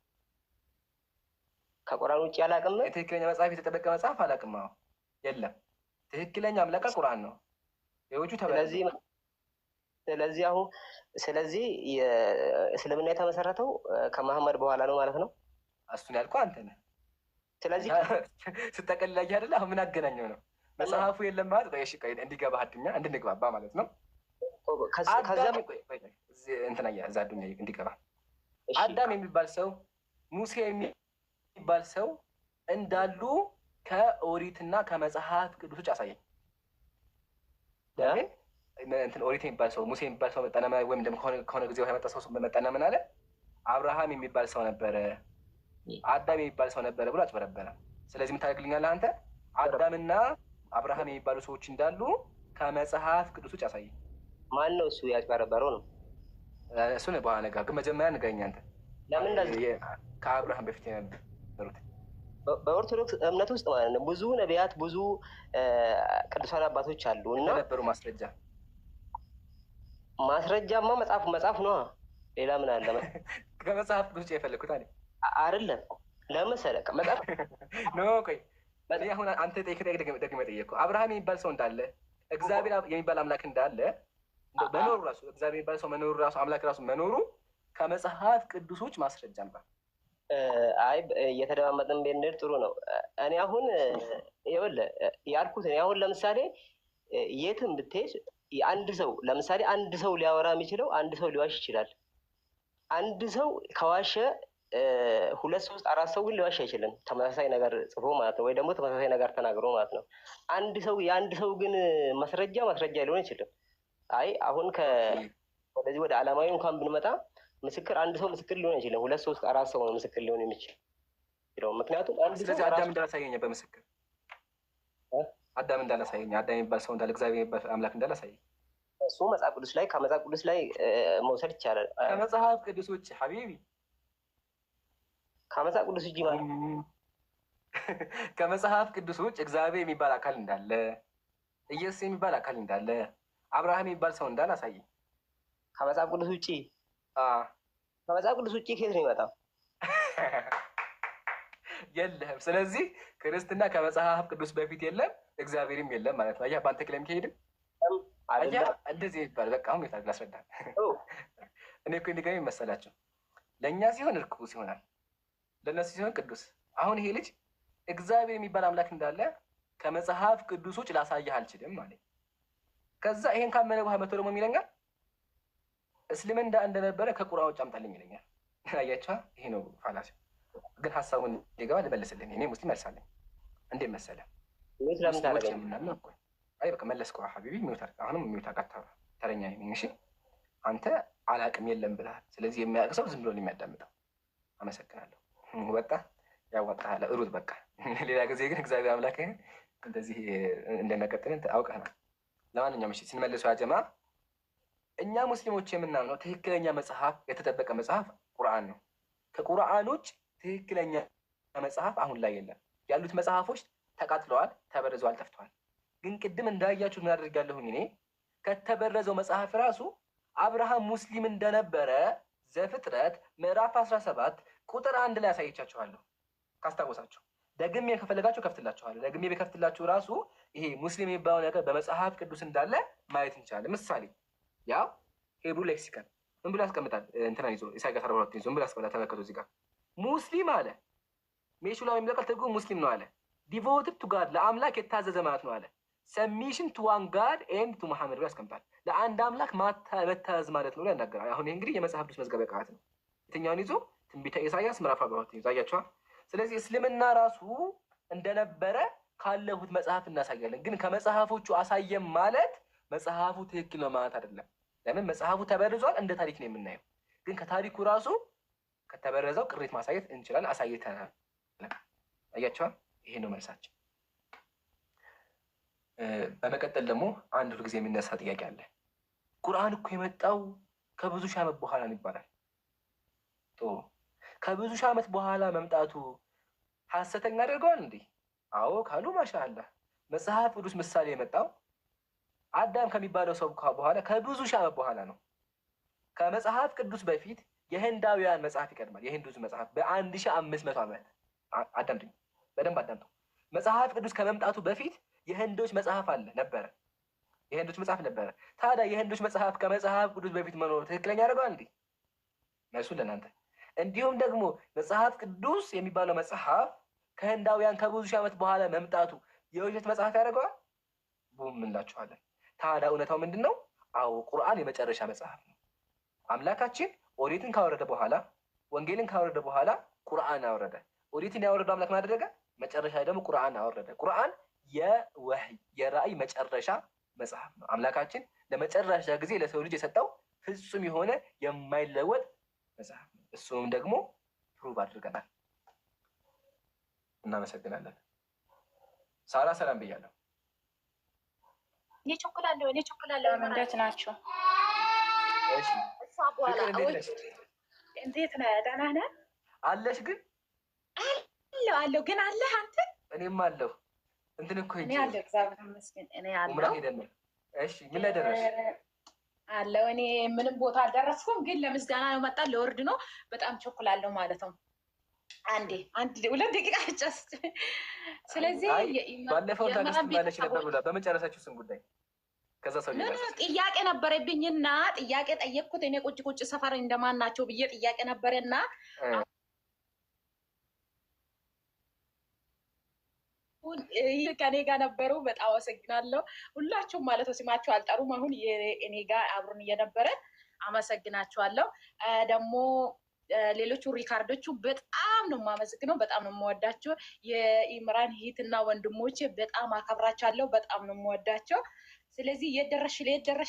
ከቁርአን ውጭ አላውቅም። የትክክለኛ መጽሐፍ የተጠበቀ መጽሐፍ አላውቅም። አዎ የለም። ትክክለኛ አምላካ ቁርአን ነው። የውጩ ስለዚህ የእስልምና የተመሰረተው ከመሐመድ በኋላ ነው ማለት ነው። እሱን ያልኩህ አንተ ነህ። ስለዚህ ስጠቀልላየ አይደለ? አሁን ምን አገናኘው ነው? መጽሐፉ የለም ማለት እሺ፣ እንዲገባ አዱኛ እንድንግባባ ማለት ነው። እንትና እዛ አዱኛ እንዲገባ አዳም የሚባል ሰው ሙሴ የሚባል ሰው እንዳሉ ከኦሪትና ከመጽሐፍ ቅዱሶች አሳየኝ። እንትን ኦሪት የሚባል ሰው ሙሴ የሚባል ሰው መጠነ ወይም ደግሞ ከሆነ ጊዜ የመጣ ሰው መጠነ ምን አለ? አብርሃም የሚባል ሰው ነበረ፣ አዳም የሚባል ሰው ነበረ ብሎ አጭበረበረ። ስለዚህ ምን ታደርግልኛለህ አንተ? አዳምና አብርሃም የሚባሉ ሰዎች እንዳሉ ከመጽሐፍ ቅዱሶች አሳየኝ። ማን ነው እሱ ያጭበረበረው ነው? እሱን በኋላ ነገር ግን መጀመሪያ ንገረኝ አንተ። ለምን እንደዚህ ከአብርሃም በፊት የነበሩት በኦርቶዶክስ እምነት ውስጥ ማለት ነው ብዙ ነቢያት ብዙ ቅዱሳን አባቶች አሉ እና ነበሩ። ማስረጃማ መጽሐፍ ነው። ሌላ ምን አለ? ከመጽሐፍ ቅዱስ የፈለግኩት አይደለም። ለምን መሰለህ መጽሐፍ ነው። ቆይ አሁን አንተ ደግመህ ጠየቅኩህ። አብርሃም የሚባል ሰው እንዳለ እግዚአብሔር የሚባል አምላክ እንዳለ መኖሩ ራሱ እግዚአብሔር የሚባል ሰው መኖሩ ራሱ አምላክ ራሱ መኖሩ ከመጽሐፍ ቅዱሶች ማስረጃ ነበር። አይ እየተደማመጥን ብንሄድ ጥሩ ነው። እኔ አሁን ይኸውልህ ያልኩት እኔ አሁን ለምሳሌ የትም ብትሄድ አንድ ሰው ለምሳሌ አንድ ሰው ሊያወራ የሚችለው አንድ ሰው ሊዋሽ ይችላል። አንድ ሰው ከዋሸ 2 3 4 ሰው ግን ሊዋሽ አይችልም። ተመሳሳይ ነገር ጽፎ ማለት ነው፣ ወይ ደግሞ ተመሳሳይ ነገር ተናግሮ ማለት ነው። የአንድ ሰው ግን ማስረጃ ሊሆን አይችልም። አይ አሁን ወደዚህ ወደ ዓለማዊ እንኳን ብንመጣ ምስክር አንድ ሰው ምስክር ሊሆን አይችልም። 2 3 4 ሰው ነው ምስክር ሊሆን የሚችለው። ምክንያቱም ስለዚህ አዳም እንዳላሳየኝ በምስክር አዳም እንዳላሳየኝ አዳም የሚባል ሰው እንዳለ እግዚአብሔር የሚባል አምላክ እንዳላሳየኝ እሱ መጽሐፍ ቅዱስ ላይ ከመጽሐፍ ቅዱስ ላይ መውሰድ ይቻላል። ከመጽሐፍ ቅዱስ ውጭ ሀቢቢ ከመጽሐፍ ቅዱስ ውጭ ማለት ከመጽሐፍ ቅዱስ ውጭ እግዚአብሔር የሚባል አካል እንዳለ፣ ኢየሱስ የሚባል አካል እንዳለ፣ አብርሃም የሚባል ሰው እንዳለ አሳየኝ። ከመጽሐፍ ቅዱስ ውጭ ከመጽሐፍ ቅዱስ ውጭ ከየት ነው የሚመጣው? የለም። ስለዚህ ክርስትና ከመጽሐፍ ቅዱስ በፊት የለም፣ እግዚአብሔርም የለም ማለት ነው። አየህ፣ በአንተ ክለም ከሄድም እንደዚህ ይባል። በቃ አሁን የታግ ላስረዳ። እኔ እኮ እንዲገኝ መሰላቸው ለእኛ ሲሆን እርኩስ ይሆናል፣ ለእነሱ ሲሆን ቅዱስ። አሁን ይሄ ልጅ እግዚአብሔር የሚባል አምላክ እንዳለ ከመጽሐፍ ቅዱሶች ላሳየህ አልችልም ማለት። ከዛ ይሄን ካመነ በኋላ መቶ ደግሞ የሚለኛል እስልምና እንደነበረ ከቁርአን ውጭ አምጣልኝ ይለኛል። አያችኋ፣ ይሄ ነው ፋላሲ። ግን ሀሳቡን ሊገባ ልመልስልኝ። እኔ ሙስሊም መልሳለኝ። እንዴት መሰለህ? ሙስሊሞች የምናምነው እኮ አይ በቃ መለስከው ሀቢቢ። አሁንም የሚወጣ ቃታ ተረኛ ነኝ። እሺ አንተ አላቅም የለም ብለሃል። ስለዚህ የሚያውቅ ሰው ዝም ብሎ የሚያዳምጠው። አመሰግናለሁ። ወጣ ያወጣሃል ሩት በቃ። ሌላ ጊዜ ግን እግዚአብሔር አምላክህን እንደዚህ እንደሚያቀጥልን አውቀህ ነው። ለማንኛውም እሺ ስንመልሰው ያጀማ እኛ ሙስሊሞች የምናምነው ትክክለኛ መጽሐፍ የተጠበቀ መጽሐፍ ቁርአን ነው። ከቁርአኖች ትክክለኛ መጽሐፍ አሁን ላይ የለም። ያሉት መጽሐፎች ተቃጥለዋል፣ ተበርዘዋል፣ ጠፍተዋል። ግን ቅድም እንዳያችሁት ምን አደርጋለሁኝ እኔ ከተበረዘው መጽሐፍ ራሱ አብርሃም ሙስሊም እንደነበረ ዘፍጥረት ምዕራፍ 17 ቁጥር 1 ላይ አሳይቻችኋለሁ። ካስታወሳችሁ ደግሜ ከፈለጋችሁ ከፍትላችኋለሁ። ደግሜ በከፍትላችሁ ራሱ ይሄ ሙስሊም የሚባለው ነገር በመጽሐፍ ቅዱስ እንዳለ ማየት እንችላለን። ምሳሌ ያው ሄብሩ ሌክሲካል ምን ብሎ ያስቀምጣል? እንትና ይዞ ኢሳይያስ 42 ይዞ ምን ብሎ ያስቀምጣል? ተመልከቱ እዚህ ጋር ሙስሊም አለ ሜሹላ የሚለው ቃል ትርጉም ሙስሊም ነው አለ። ዲቮትድ ቱ ጋድ ለአምላክ የታዘዘ ማለት ነው አለ። ሰሚሽን ቱ ዋን ጋድ ኤንድ ቱ መሐመድ ብሎ ያስቀምጣል። ለአንድ አምላክ መታዘዝ ማለት ነው ያናገራል። አሁን ይህ እንግዲህ የመጽሐፍ ቅዱስ መዝገበ ቃላት ነው። የትኛውን ይዞ? ትንቢተ ኢሳያስ ምዕራፍ 42 ይዞ አያቸዋል። ስለዚህ እስልምና ራሱ እንደነበረ ካለፉት መጽሐፍ እናሳያለን። ግን ከመጽሐፎቹ አሳየም ማለት መጽሐፉ ትክክል ነው ማለት አይደለም። ለምን? መጽሐፉ ተበርዟል፣ እንደ ታሪክ ነው የምናየው። ግን ከታሪኩ ራሱ ከተበረዘው ቅሪት ማሳየት እንችላለን፣ አሳይተናል። አያቸዋል። ይሄ ነው መልሳችን። በመቀጠል ደግሞ አንድ ሁልጊዜ የሚነሳ ጥያቄ አለ። ቁርአን እኮ የመጣው ከብዙ ሺህ ዓመት በኋላ ነው ይባላል። ከብዙ ሺህ ዓመት በኋላ መምጣቱ ሐሰተኛ አድርገዋል እንዴ? አዎ ካሉ ማሻአላህ። መጽሐፍ ቅዱስ ምሳሌ የመጣው አዳም ከሚባለው ሰው በኋላ ከብዙ ሺህ ዓመት በኋላ ነው። ከመጽሐፍ ቅዱስ በፊት የህንዳውያን መጽሐፍ ይቀድማል። የሂንዱዝ መጽሐፍ በ1500 ዓመት። አዳምጡኝ፣ በደንብ አዳምጡ። መጽሐፍ ቅዱስ ከመምጣቱ በፊት የህንዶች መጽሐፍ አለ ነበረ። የህንዶች መጽሐፍ ነበረ። ታዲያ የህንዶች መጽሐፍ ከመጽሐፍ ቅዱስ በፊት መኖሩ ትክክለኛ ያደርገዋል እንዴ? መልሱን ለእናንተ። እንዲሁም ደግሞ መጽሐፍ ቅዱስ የሚባለው መጽሐፍ ከህንዳውያን ከብዙ ሺህ ዓመት በኋላ መምጣቱ የውሸት መጽሐፍ ያደርገዋል? ቡም እንላችኋለን። ታዲያ እውነታው ምንድን ነው? አዎ ቁርአን የመጨረሻ መጽሐፍ ነው። አምላካችን ኦሪትን ካወረደ በኋላ ወንጌልን ካወረደ በኋላ ቁርአን አወረደ። ኦሪትን ያወረደው አምላክ ማደረገ መጨረሻ ደግሞ ቁርአን አወረደ። ቁርአን የወህይ የራእይ መጨረሻ መጽሐፍ ነው። አምላካችን ለመጨረሻ ጊዜ ለሰው ልጅ የሰጠው ፍጹም የሆነ የማይለወጥ መጽሐፍ ነው። እሱም ደግሞ ፕሩቭ አድርገናል። እናመሰግናለን። ሳራ ሰላም ብያለሁ። እኔ ቸኩላለሁ። እንዴት ናችሁ? እሺ ፍቅር እንዴት ነሽ? እንዴት ነህ? ደህና ነህ? አለሽ? ግን አለሁ ግን አለህ አንተ? እኔም አለሁ። እንትን እኮ እኔ አለሁ፣ እግዚአብሔር ይመስገን። እኔ አለሁ። ኡምራ ሄደን ነው። እሺ ምን ላይ ደረስሽ? አለሁ። እኔ ምንም ቦታ አልደረስኩም፣ ግን ለምስጋና ነው መጣ ለወርድ ነው። በጣም ቸኩላለሁ ማለት ነው። አንድ 2 ደቂቃ ጨስ። ስለዚህ ባለፈው ታገስት ማለች ነበር ብላ በመጨረሻችሁ ስም ጉዳይ ከዛ ሰው ጥያቄ ነበረብኝና ጥያቄ ጠየቅኩት። እኔ ቁጭ ሰፈር እንደማን ናቸው ብዬ ጥያቄ ነበረና ከኔ ጋር ነበሩ። በጣም አመሰግናለሁ ሁላችሁም ማለት ነው። ስማችሁ አልጠሩም። አሁን እኔ ጋር አብሮን እየነበረ አመሰግናችኋለሁ። ደግሞ ሌሎቹ ሪካርዶቹ በጣም ነው የማመሰግነው። በጣም ነው የምወዳቸው። የኢምራን እህትና ወንድሞቼ በጣም አከብራቸዋለሁ። በጣም ነው የምወዳቸው። ስለዚህ የደረሽ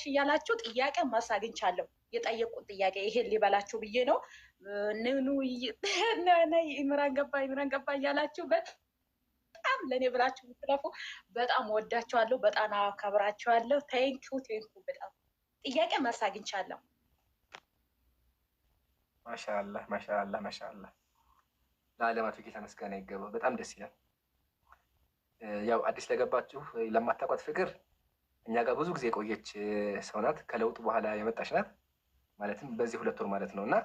እያላችሁ ጥያቄ መልስ አግኝቻለሁ። የጠየቁት ጥያቄ ይሄን ሊበላችሁ ብዬ ነው። ንኑ ኢምራን ገባ እያላችሁ በጣም ለእኔ ብላችሁ የምትለፉ በጣም ወዳቸዋለሁ። በጣም አከብራቸዋለሁ። ቴንኪው በጣም ጥያቄ መልስ አግኝቻለሁ። ማሻአላህ ለዓለማቱ ጌታ ምስጋና ይገባው። በጣም ደስ ይላል። ያው አዲስ ለገባችሁ ለማታውቋት ፍቅር እኛ ጋር ብዙ ጊዜ የቆየች ሰው ናት። ከለውጡ በኋላ የመጣች ናት። ማለትም በዚህ 2 ወር ማለት ነው። እና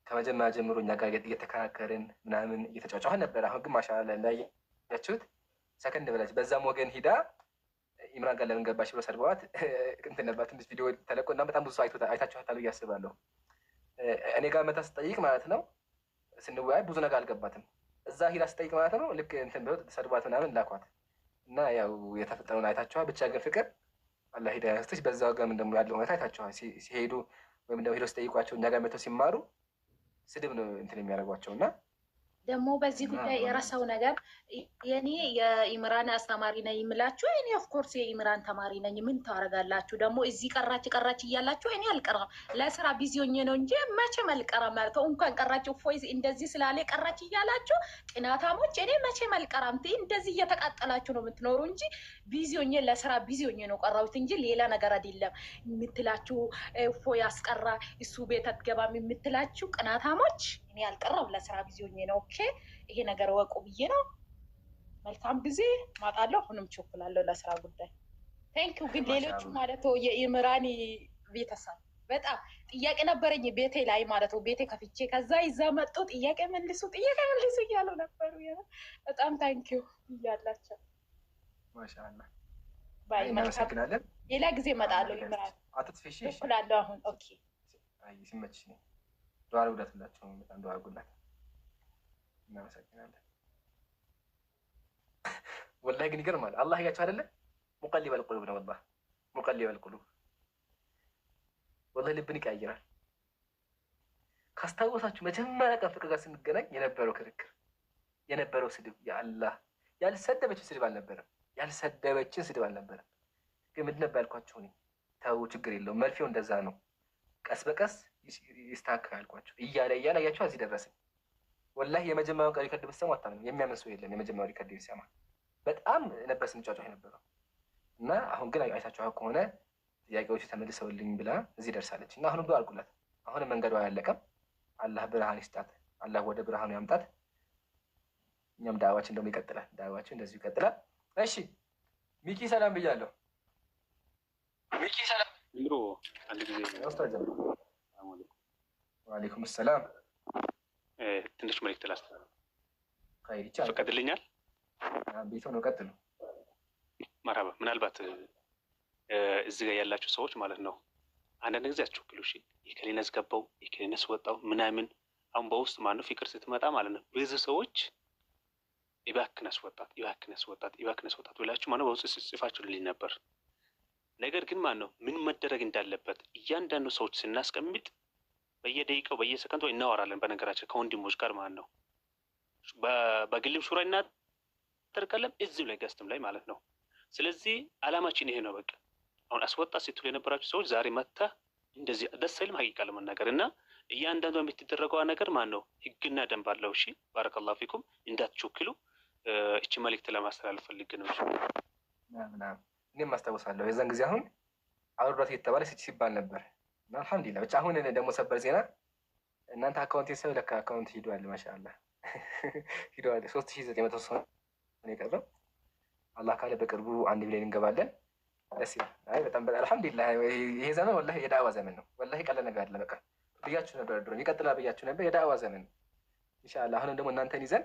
ከመጀመሪያ ጀምሮ እኛ ጋር እየተከራከርን ምናምን እየተጫጫኸን ነበር። አሁን ግን ማሻአላህ ላይ ያችሁት ሰከንድ ብላች በዛም ወገን ሂዳ ኢምራን ጋር ለምን ገባሽ ብሎ ሰድበዋት እንትን ነበር። ትንሽ ቪዲዮ ተለቆ እና በጣም ብዙ ሰው አይታችኋታል ብዬ አስባለሁ። እኔ ጋር መታ ስጠይቅ ማለት ነው ስንወያይ ብዙ ነገር አልገባትም። እዛ ሂዳ ስጠይቅ ማለት ነው ልክ እንትን ብለው ሰድቧት ምናምን ላኳት እና ያው የተፈጠረውን አይታችኋል። ብቻ ግን ፍቅር አላህ ሂዳ ያስተሽ በዛ ወገን ደግሞ ያለው ሁኔታ አይታችኋል። ሲሄዱ ወይም ደግሞ ሄዶ ስጠይቋቸው እኛ ጋር መተው ሲማሩ ስድብ ነው እንትን የሚያደርጓቸው እና ደግሞ በዚህ ጉዳይ የረሳው ነገር የኔ የኢምራን አስተማሪ ነኝ የምላችሁ እኔ ኦፍኮርስ የኢምራን ተማሪ ነኝ። ምን ታደርጋላችሁ ደግሞ እዚህ ቀራች እያላችሁ እኔ አልቀራም። ለስራ ቢዚ ሆኜ ነው እንጂ መቼም አልቀራም። ማለት እንኳን ቀራችሁ ፎይስ እንደዚህ ስላለ ቀራች እያላችሁ ቅናታሞች፣ እኔ መቼም አልቀራም። እንደዚህ እየተቃጠላችሁ ነው የምትኖሩ እንጂ ቢዚ ሆኜ ለስራ ቢዚ ሆኜ ነው ቀራሁት እንጂ ሌላ ነገር አይደለም። የምትላችሁ ፎይ አስቀራ እሱ ቤት አትገባም የምትላችሁ ቅናታሞች እኔ አልቀረም። ለስራ ጊዜ ሆኜ ነው። ኦኬ ይሄ ነገር ወቁ ብዬ ነው። መልካም ጊዜ ማጣለሁ። አሁንም ቸኩላለሁ ለስራ ጉዳይ። ቴንኪው። ግን ሌሎቹ ማለት ነው የኢምራን ቤተሰብ በጣም ጥያቄ ነበረኝ ቤቴ ላይ ማለት ነው። ቤቴ ከፍቼ ከዛ ይዛ መጡ ጥያቄ መልሱ እያሉ ነበሩ። በጣም ቴንኪው እያላቸው ማሻአላህ ባይ። መልካም ሌላ ጊዜ እመጣለሁ። ኢምራን አትጥፊሽ። ቸኩላለሁ አሁን። ኦኬ ሲመችሽ ነው። ዱዓ አድርጉላችሁ። በጣም ዱዓ አድርጉላት። እናመሰግናለን። ወላሂ ግን ይገርማል። አላህ ያያችሁ አይደለ? ሙቀሊበል ቁሉብ ነው። ወላሂ ሙቀሊበል ቁሉብ ወላሂ ልብን ይቀይራል። ካስታወሳችሁ መጀመሪያ ቀን ፍቅር ጋር ስንገናኝ የነበረው ክርክር የነበረው ስድብ የአላህ ያልሰደበችን ስድብ አልነበረም። ያልሰደበችን ስድብ አልነበረም። ግን ምንድን ነበር ያልኳቸው? እኔ ተው ችግር የለውም መልፌው እንደዛ ነው፣ ቀስ በቀስ ይስተካከል አልኳቸው። እያለ አያቸው እዚህ ደረስን። ወላሂ የመጀመሪያውን ቀን ሪከርድ ብትሰሙ አታምንም። የሚያምን ሰው የለም። የመጀመሪያው ሪከርድ ሲሰማ በጣም ነበር ስንጫጫህ የነበረው እና አሁን ግን አይታችሁ ከሆነ ጥያቄዎቹ ተመልሰውልኝ ብላ እዚህ ደርሳለች። እና አሁንም ብሎ አልኩላት። አሁንም መንገዷ አያለቀም። አላህ ብርሃን ይስጣት። አላህ ወደ ብርሃኑ ያምጣት። እኛም ዳዕዋችን ደግሞ ይቀጥላል። ዳዕዋችን እንደዚሁ ይቀጥላል። እሺ ሚኪ ሰላም ብያለሁ። ሚኪ ሰላም ጀምሮ አንድ ጊዜ ወስታ ጀምሮ ወአለይኩም ሰላም ትንሽ መልዕክት ላስተላልፍ ፈቀድልኛል? ቤቶ ነው ቀጥሉ። መርሀባ። ምናልባት እዚህ ጋር ያላችሁ ሰዎች ማለት ነው አንዳንድ ጊዜ አትቸኩሉ። እሺ የከሌን አስገባው የከሌን አስወጣው ምናምን አሁን በውስጥ ማነው ፍቅር ስትመጣ ማለት ነው ብዙ ሰዎች ኢባክን አስወጣት ኢባክን አስወጣት ኢባክን አስወጣት ብላችሁ ማነው በውስጥ ጽፋችሁልኝ ነበር። ነገር ግን ማነው ምን መደረግ እንዳለበት እያንዳንዱ ሰዎች ስናስቀምጥ በየደቂቃው በየሰከንዱ እናወራለን። በነገራችን ከወንድሞች ጋር ማለት ነው በግልም ሹራ እናደርጋለን እዚህም ላይ ገስትም ላይ ማለት ነው። ስለዚህ አላማችን ይሄ ነው። በቃ አሁን አስወጣት ስትሉ የነበራችሁ ሰዎች ዛሬ መታ እንደዚህ ደስ አይልም ሀቂቃ ለመናገር እና እያንዳንዱ የምትደረገው ነገር ማን ነው ህግና ደንብ አለው። እሺ ባረከላሁ ፊኩም እንዳትቸኩሉ። እቺ መልዕክት ለማስተላለፍ ፈልጌ ነው። እኔም አስታውሳለሁ የዛን ጊዜ አሁን አውርዷት እየተባለ ሲባል ነበር እና አልሐምዱሊላህ ብቻ አሁን ደግሞ ሰበር ዜና እናንተ አካውንት ሰው ለካ አካውንት ሂዷል። ማሻአላህ ሂዷል። 3900 ሰው ነው የቀረው። አላህ ካለ በቅርቡ 1 ሚሊዮን እንገባለን። ደስ ይላል። አይ በጣም አልሐምዱሊላህ። ይሄ ዘመን ወላሂ የዳዕዋ ዘመን ነው። ወላሂ ቀላል ነገር አይደለም። በቃ ብያችሁ ነበር ድሮ ይቀጥላል ብያችሁ ነበር። የዳዕዋ ዘመን ነው ኢንሻአላህ። አሁንም ደግሞ እናንተን ይዘን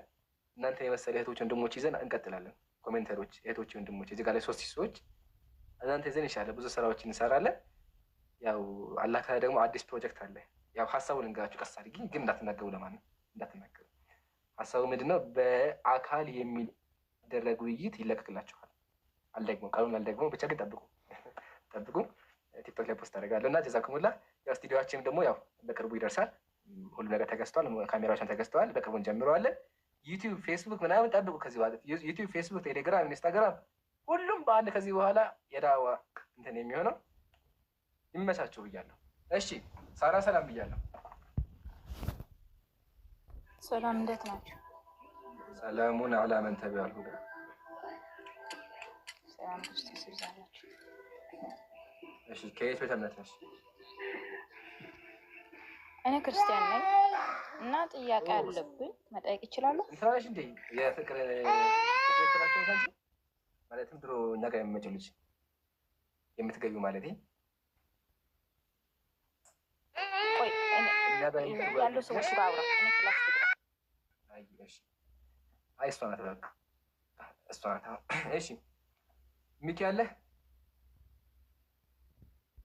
እናንተን የመሰለ እህቶች ወንድሞች ይዘን እንቀጥላለን። ኮሜንተሮች እህቶች ወንድሞች እዚህ ጋር ላይ 3000 ሰዎች እናንተ ይዘን ኢንሻአላህ ብዙ ስራዎች እንሰራለን። ያው አላህ ካለ ደግሞ አዲስ ፕሮጀክት አለ። ያው ሀሳቡን እንጋችሁ ቀስ አድርጊ ግን እንዳትናገሩ ለማለት እንዳትናገሩ። ሀሳቡ ምንድነው? በአካል የሚደረግ ውይይት ይለቀቅላችኋል። አልደግሞም ቃሉን አልደግሞም ብቻ ግን ጠብቁ ጠብቁ። ቲክቶክ ላይ ፖስት አደርጋለሁ እና ጀዛኩሙላ። ያው ስቱዲዮአችንም ደግሞ ያው በቅርቡ ይደርሳል። ሁሉ ነገር ተገዝቷል። ካሜራዎችን ተገዝተዋል። በቅርቡ እንጀምረዋለን። ዩቲዩብ፣ ፌስቡክ ምናምን ጠብቁ። ከዚህ በኋላ ዩቲዩብ፣ ፌስቡክ፣ ቴሌግራም፣ ኢንስታግራም ሁሉም በአንድ ከዚህ በኋላ የዳዕዋ እንትን የሚሆነው ይመቻችሁ ብያለሁ። እሺ ሳራ ሰላም ብያለሁ። ሰላም እንዴት ናችሁ? ሰላሙን አላ መን ተቢዐል ሁዳ። ሰላም ክርስቶስ ይብዛላችሁ። እሺ ከየት ቤተ እምነት ነሽ? እኔ ክርስቲያን ነኝ እና ጥያቄ አለብኝ መጠየቅ እችላለሁ? እንትናሽ እንዴ የፍቅር ፍቅራቸው ታንቺ ማለትም ድሮ እኛ ጋር የሚመጪው ልጅ የምትገቢው ማለት ቆይ ያለው ሰዎች ጋር አውራ እኔ ክላስ ልግባ። አይ እሺ አይ እሷ ናት በቃ እሷ ናት። እሺ ሚኪ አለ